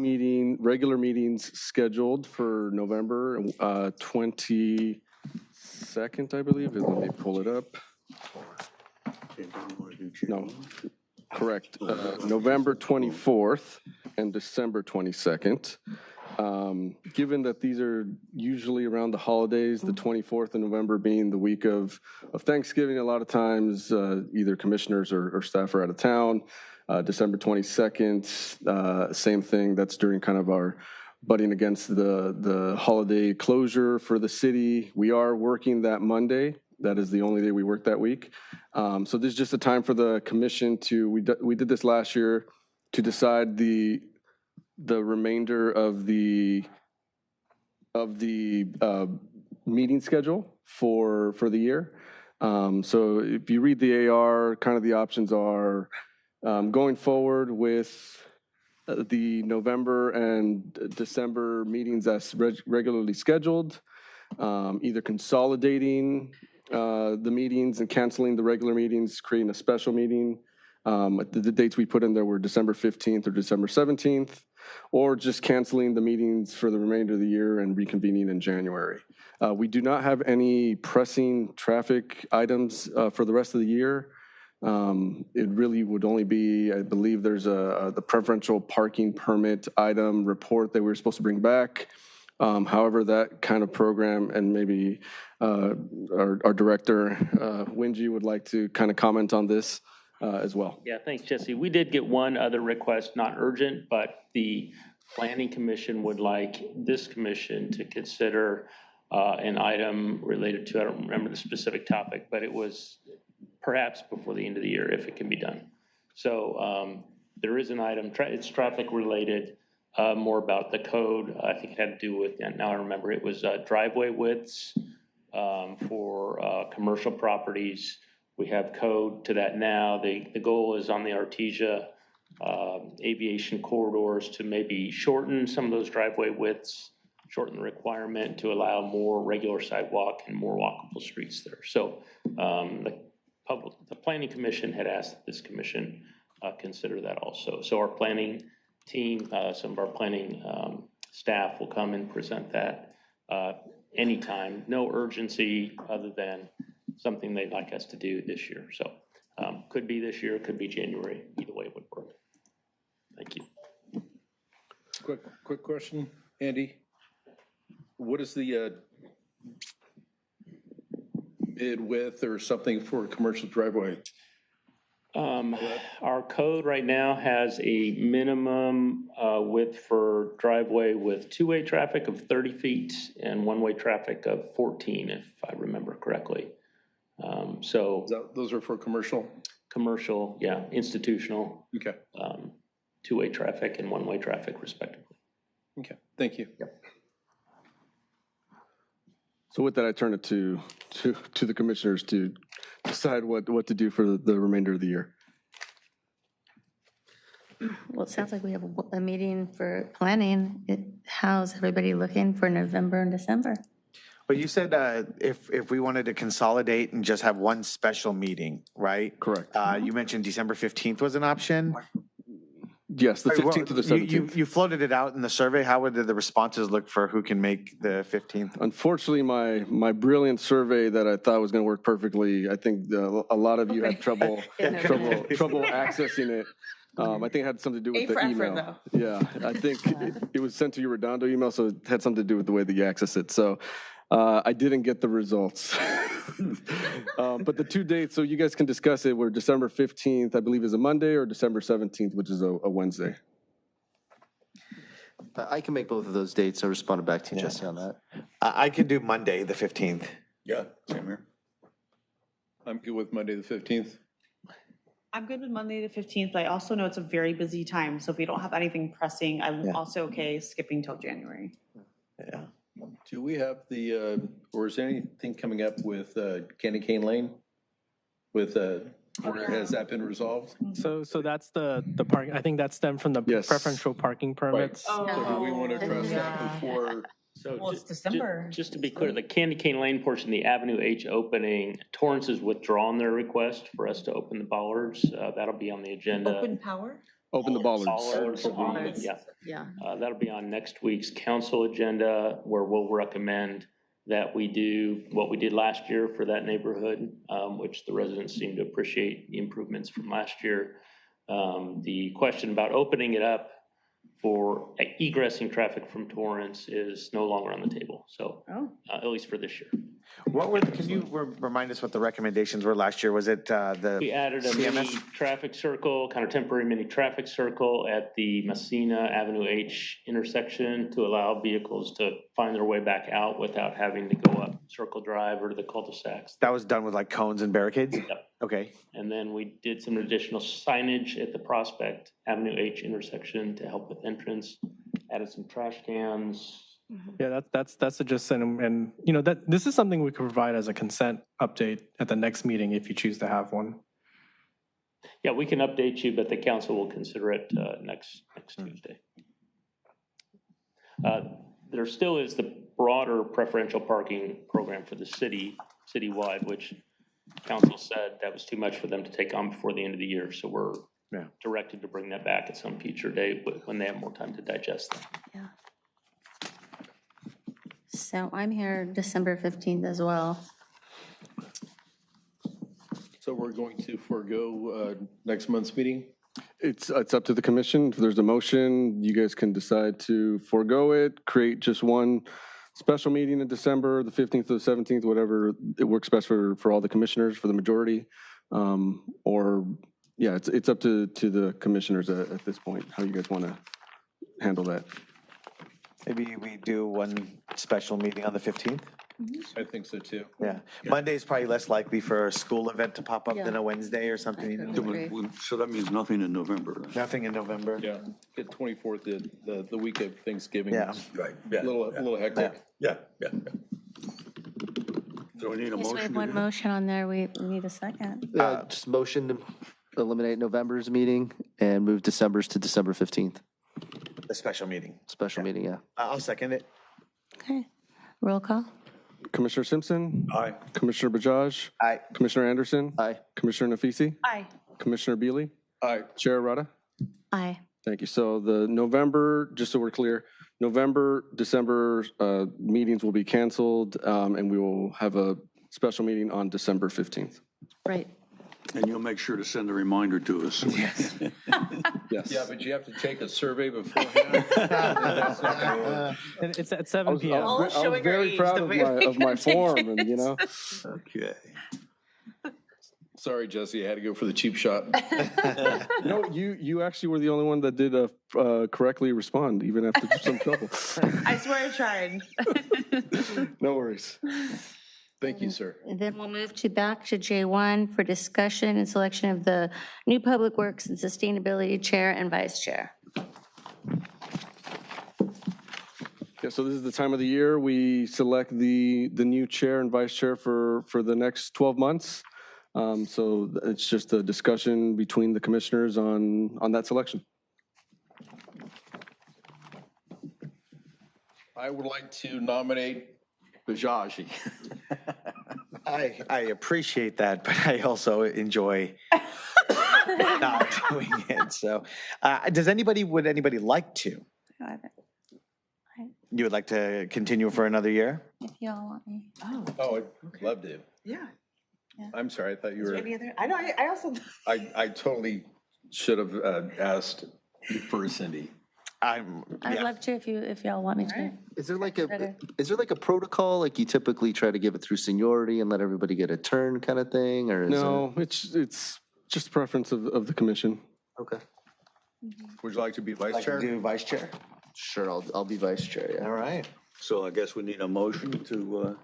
regular meetings scheduled for November 22nd, I believe. Let me pull it up. No, correct. November 24th and December 22nd. Given that these are usually around the holidays, the 24th of November being the week of Thanksgiving, a lot of times either commissioners or staff are out of town. December 22nd, same thing. That's during kind of our butting against the holiday closure for the city. We are working that Monday. That is the only day we work that week. So this is just a time for the commission we did this last year to decide the remainder of the meeting schedule for the year. So if you read the AR, kind of the options are going forward with the November and December meetings as regularly scheduled, either consolidating the meetings and canceling the regular meetings, creating a special meeting. The dates we put in there were December 15th or December 17th, or just canceling the meetings for the remainder of the year and reconvening in January. We do not have any pressing traffic items for the rest of the year. It really would only be, I believe there's the preferential parking permit item report that we were supposed to bring back. However, that kind of program, and maybe our director, Wingy, would like to kind of comment on this as well. Yeah, thanks, Jesse. We did get one other request, not urgent, but the Planning Commission would like this commission to consider an item related to, I don't remember the specific topic, but it was perhaps before the end of the year if it can be done. So there is an item, it's traffic related, more about the code. I think it had to do with, and now I remember, it was driveway widths for commercial properties. We have code to that now. The goal is on the Artesia aviation corridors to maybe shorten some of those driveway widths, shorten the requirement to allow more regular sidewalk and more walkable streets there. So the Planning Commission had asked that this commission consider that also. So our planning team, some of our planning staff will come and present that anytime. No urgency other than something they'd like us to do this year. So could be this year, could be January. Either way would work. Thank you. Quick question, Andy. What is the bid width or something for a commercial driveway? Our code right now has a minimum width for driveway with two-way traffic of 30 feet and one-way traffic of 14, if I remember correctly. Those are for commercial? Commercial, yeah, institutional. Okay. Two-way traffic and one-way traffic respectively. Okay, thank you. Yep. So with that, I turn it to the commissioners to decide what to do for the remainder of the year. Well, it sounds like we have a meeting for planning. How's everybody looking for November and December? But you said if we wanted to consolidate and just have one special meeting, right? Correct. You mentioned December 15th was an option. Yes, the 15th to the 17th. You floated it out in the survey. How would the responses look for who can make the 15th? Unfortunately, my brilliant survey that I thought was going to work perfectly, I think a lot of you had trouble accessing it. I think it had something to do with the email. Yeah, I think it was sent to your Redondo email, so it had something to do with the way that you access it. So I didn't get the results. But the two dates, so you guys can discuss it, were December 15th, I believe is a Monday, or December 17th, which is a Wednesday. I can make both of those dates. I responded back to you, Jesse, on that. I could do Monday, the 15th. Yeah, same here. I'm good with Monday the 15th. I'm good with Monday the 15th, but I also know it's a very busy time. So if we don't have anything pressing, I'm also okay skipping till January. Yeah. Do we have or is there anything coming up with Candy Cane Lane? Or has that been resolved? So that's the park. I think that's stemmed from the preferential parking permits. Right. So do we want to address that before? So it's December. Just to be clear, the Candy Cane Lane portion, the Avenue H opening, Torrance has withdrawn their request for us to open the bollards. That'll be on the agenda. Open power? Open the bollards. Yeah. That'll be on next week's council agenda, where we'll recommend that we do what we did last year for that neighborhood, which the residents seem to appreciate the improvements from last year. The question about opening it up for egressing traffic from Torrance is no longer on the table. So at least for this year. Can you remind us what the recommendations were last year? Was it We added a mini traffic circle, kind of temporary mini traffic circle at the Messina Avenue H intersection to allow vehicles to find their way back out without having to go up Circle Drive or to the cul-de-sacs. That was done with like cones and barricades? Yep. Okay. And then we did some additional signage at the Prospect Avenue H intersection to help with entrance, added some trash cans. Yeah, that's a just and you know that this is something we could provide as a consent update at the next meeting if you choose to have one. Yeah, we can update you, but the council will consider it next Tuesday. There still is the broader preferential parking program for the citywide, which council said that was too much for them to take on before the end of the year. So we're directed to bring that back at some future date when they have more time to digest that. Yeah. So I'm here December 15th as well. So we're going to forego next month's meeting? It's up to the commission. If there's a motion, you guys can decide to forego it, create just one special meeting in December, the 15th or the 17th, whatever it works best for all the commissioners, for the majority. Or, yeah, it's up to the commissioners at this point, how you guys want to handle that. Maybe we do one special meeting on the 15th? I think so too. Yeah. Monday is probably less likely for a school event to pop up Yeah. than a Wednesday or something. you know? So that means nothing in November. Nothing in November. Yeah, the 24th, the week of Thanksgiving. Yeah. is Right. A little hectic. Yeah. So we need a Yes, we motion have to one do? motion on there. We need a second. Just motion to eliminate November's meeting and move December's to December 15th. A special meeting. Special meeting, yeah. I'll second it. Okay. Roll call. Commissioner Simpson? Aye. Commissioner Bajaj? Aye. Commissioner Anderson? Aye. Commissioner Nafisi? Aye. Commissioner Beely? Aye. Chair Arata? Aye. Thank you. So the November, just so we're clear, November, December meetings will be canceled, and we will have a special meeting on December 15th. Right. And you'll make sure to send a reminder to us. Yes. Yeah, but you have to take a survey beforehand. That's not gonna work. And it's at 7 p.m. I was very proud of my form, and you know. Okay. Sorry, Jesse, I had to go for the cheap shot. No, you actually were the only one that did correctly respond, even after some trouble. I swear I tried. No worries. Thank you, sir. And then we'll move back to J1 for discussion and selection of the new Public Works and Sustainability Chair and Vice Chair. Yeah, so this is the time of the year we select the new chair and vice chair for the next 12 months. So it's just a discussion between the commissioners on that selection. I would like to nominate Bajaji. I appreciate that, but I also enjoy not doing it. So, would anybody like to? You would like to continue for another year? If y'all want me. Oh, I'd love to. Yeah. I'm sorry, I thought you Is there were, any other? I know, I also. I totally should have asked you first, Cindy. I'd love to if y'all want me to. Is there like a protocol, like you typically try to give it through seniority and let everybody get a turn kind of thing, or is No, it's just preference of the commission. Okay. Would you like to be vice Like chair? to do vice chair? Sure, I'll be vice chair, yeah. All right. So I guess we need a motion to,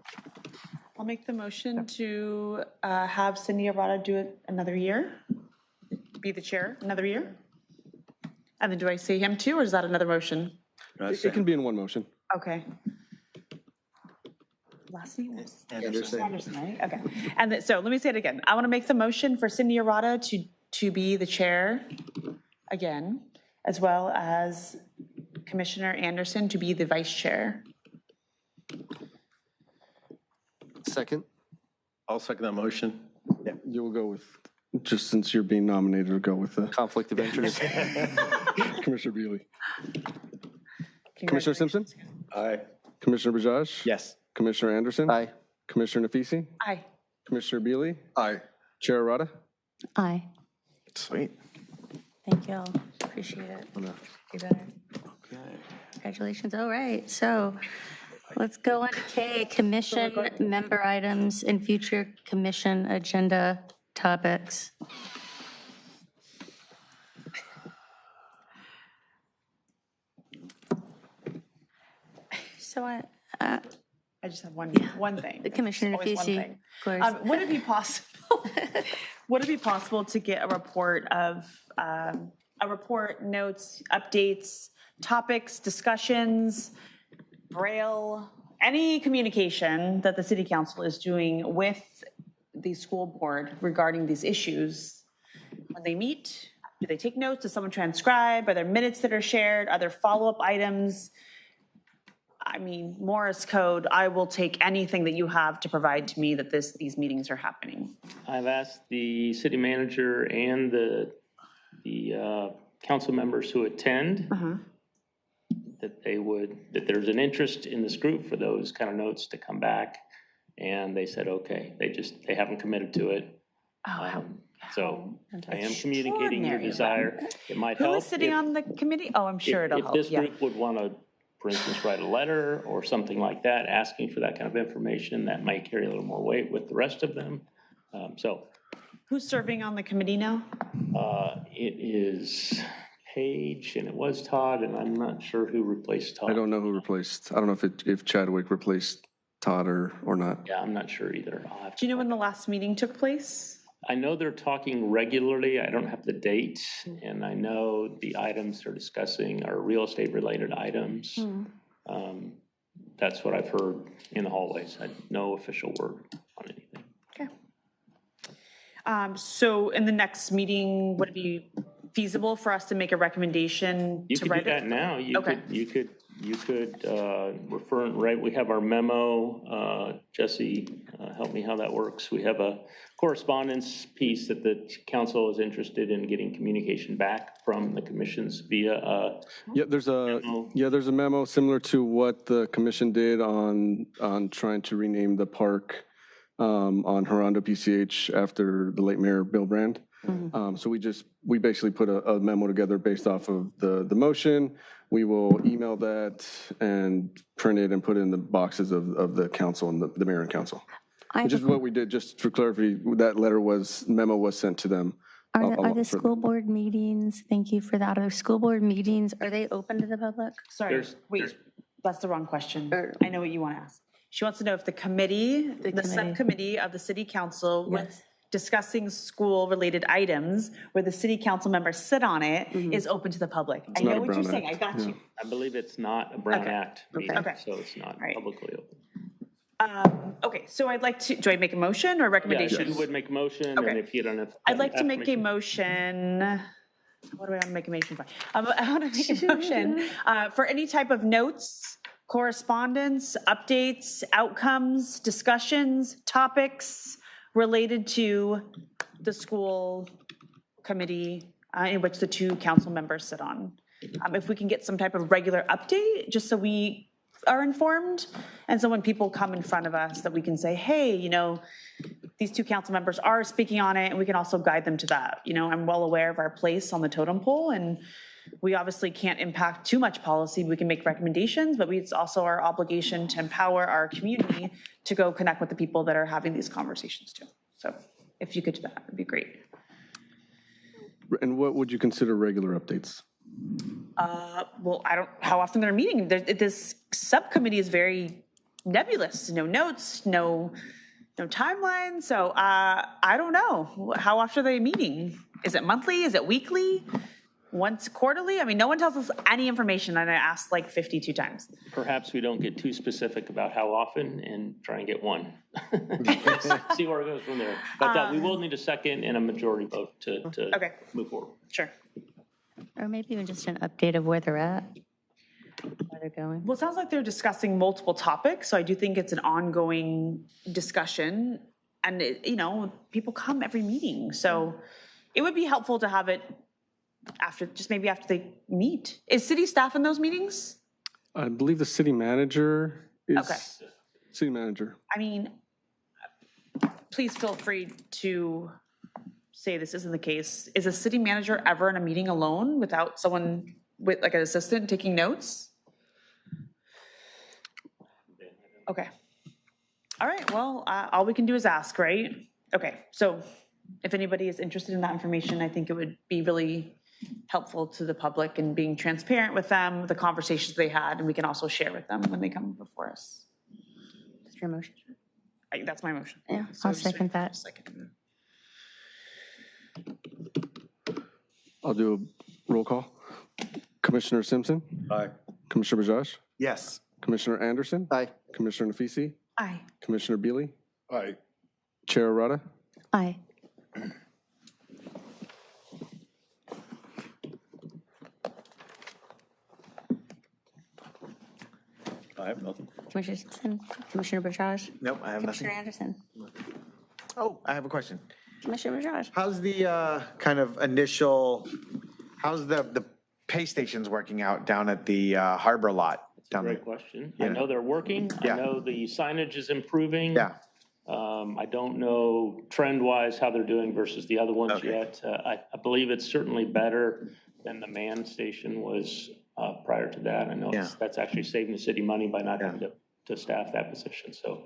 I'll make the motion to have Cindy Arata do it another year, be the chair another year. And then do I say him too, or is that another motion? It can be in one motion. Okay. Last name was Anderson. Anderson, right? Okay. And so let me say it again. I want to make the motion for Cindy Arata to be the chair again, as well as Commissioner Anderson to be the vice chair. Second? I'll second that motion. Yeah, you will go with, just since you're being nominated, we'll go with Conflict of interest. Commissioner Beely. Commissioner Simpson? aye. Commissioner Bajaj? Yes. Commissioner Anderson? Aye. Commissioner Nafisi? Aye. Commissioner Beely? Aye. Chair Arata? Aye. Sweet. Thank y'all. Appreciate it. Be better. Congratulations. All right. So let's go on to K, commission member items and future commission agenda topics. So I just have one thing. Commissioner Always one Nafisi, thing. of course. Would it be possible? Would it be possible to get a report of notes, updates, topics, discussions, Braille, any communication that the city council is doing with the school board regarding these issues when they meet? Do they take notes? Does someone transcribe? Are there minutes that are shared? Are there follow-up items? I mean, Morse code, I will take anything that you have to provide to me that these meetings are happening. I've asked the city manager and the council members who attend that there's an interest in this group for those kind of notes to come back. And they said, okay, they haven't committed to it. So I am communicating your extraordinary. desire. It might Who help. is sitting on the committee? Oh, I'm sure it'll If help. this Yeah. group would want to, for instance, write a letter or something like that, asking for that kind of information, that might carry a little more weight with the rest of them. So Who's serving on the committee now? it is Paige and it was Todd, and I'm not sure who replaced Todd. I don't know who replaced, I don't know if Chadwick replaced Todd or not. Yeah, I'm not sure either. Do you know when the last meeting took place? I know they're talking regularly. I don't have the date, and I know the items they're discussing are real estate related items. That's what I've heard in the hallways. I no official word on anything. Okay. So in the next meeting, would it be feasible for us to make a recommendation You to could write do that it? now. You could refer, right, we have our memo. Jesse, help me how that works. We have a correspondence piece that the council is interested in getting communication back from the commissions via There's a memo similar to what the commission did on trying to rename the park on Redondo PCH after the late mayor Bill Brand. So we basically put a memo together based off of the motion. We will email that and print it and put it in the boxes of the council and the mayor and council. Which is what we did, just for clarity, that memo was sent to them. Are the school board meetings, thank you for that, are the school board meetings, are they open to the public? Sorry, wait, that's the wrong question. I know what you want to ask. She wants to know if the committee, the subcommittee of the city council with discussing school-related items where the city council members sit on it is open to the public. I know what you're saying, I got you. I believe it's not a Brown Act meeting, Okay. so it's not publicly open. Okay, so I'd like to, do I make a motion or a recommendation? Yeah, you would make a motion, Okay. and if you don't have. I'd like to make a motion. What do I want to make a motion for? I want to make a motion for any type of notes, correspondence, updates, outcomes, discussions, topics related to the school committee in which the two council members sit on. If we can get some type of regular update, just so we are informed, and so when people come in front of us that we can say, hey, these two council members are speaking on it, and we can also guide them to that. I'm well aware of our place on the totem pole, and we obviously can't impact too much policy. We can make recommendations, but it's also our obligation to empower our community to go connect with the people that are having these conversations too. So if you could do that, it'd be great. And what would you consider regular updates? Well, how often they're meeting. This subcommittee is very nebulous, no notes, no timeline. So I don't know. How often are they meeting? Is it monthly? Is it weekly? Once quarterly? I mean, no one tells us any information, and I asked like 52 times. Perhaps we don't get too specific about how often and try and get one. See where it goes from there. But we will need a second and a majority vote to move forward. Sure. Or maybe even just an update of where they're at, where they're going. Well, it sounds like they're discussing multiple topics, so I do think it's an ongoing discussion. And, people come every meeting. So it would be helpful to have it after they meet. Is city staff in those meetings? I believe the city manager is. Okay. City manager. I mean, please feel free to say this isn't the case. Is a city manager ever in a meeting alone without someone with like an assistant taking notes? Okay. All right, well, all we can do is ask, right? Okay, so if anybody is interested in that information, I think it would be really helpful to the public and being transparent with them, the conversations they had, and we can also share with them when they come before us. That's your motion? That's my motion. Yeah, So I'll just second wait for a that. second. I'll do a roll call. Commissioner Simpson? Aye. Commissioner Bajaj? Yes. Commissioner Anderson? Aye. Commissioner Nafisi? Aye. Commissioner Beely? Aye. Chair Arata? Aye. I have nothing. Commissioner Simpson, Commissioner Bajaj, Nope, I have Commissioner nothing. Anderson, Oh, I have a question. Commissioner Bajaj. How's the kind of initial, how's the pay stations working out down at the harbor lot? Down Great there? question. Yeah. I know they're working. Yeah. I know the signage is improving. Yeah. I don't know trend-wise how they're doing versus the other ones yet. I believe it's certainly better than the man station was prior to that. I know that's actually saving the city money by not having to staff that position. So,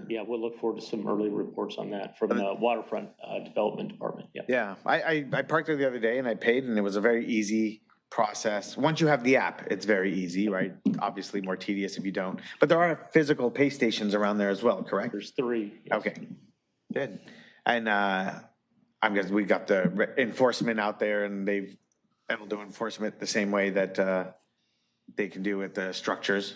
yeah, we'll look forward to some early reports on that from the waterfront development department. Yeah, I parked there the other day and I paid, and it was a very easy process. Once you have the app, it's very easy, right? Obviously more tedious if you don't. But there are physical pay stations around there as well, correct? There's 3. Yes. Okay, good. And I'm guessing we got the enforcement out there, and they've able to enforcement the same way that they can do with the structures.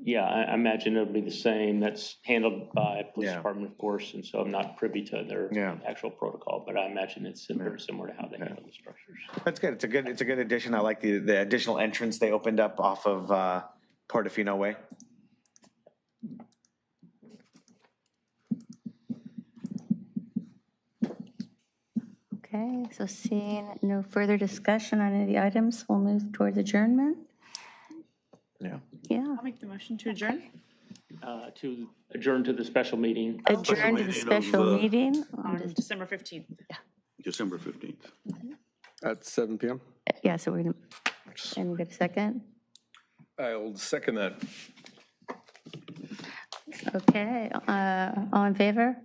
Yeah, I imagine it'll be the same. That's handled by police department, of course, and so I'm not privy to their actual protocol, but I imagine it's very similar to how they handle the structures. That's good. It's a good addition. I like the additional entrance they opened up off of Portofino Way. Okay, so seeing no further discussion on any of the items, we'll move towards adjournment. Yeah. I'll make the motion to adjourn. To adjourn to the special meeting. Adjourn to the special meeting On December 15th. December 15th. At 7 p.m.? Yeah, so we're going to, and get a second? I'll second that. Okay, all in favor?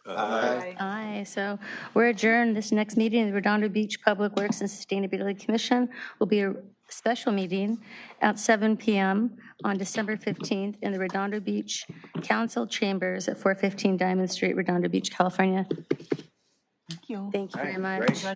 Aye. Aye, so we're adjourned. This next meeting, the Redondo Beach Public Works and Sustainability Commission will be a special meeting at 7 p.m. on December 15th in the Redondo Beach Council Chambers at 415 Diamond Street, Redondo Beach, California. Thank you. Thank you very much. Great.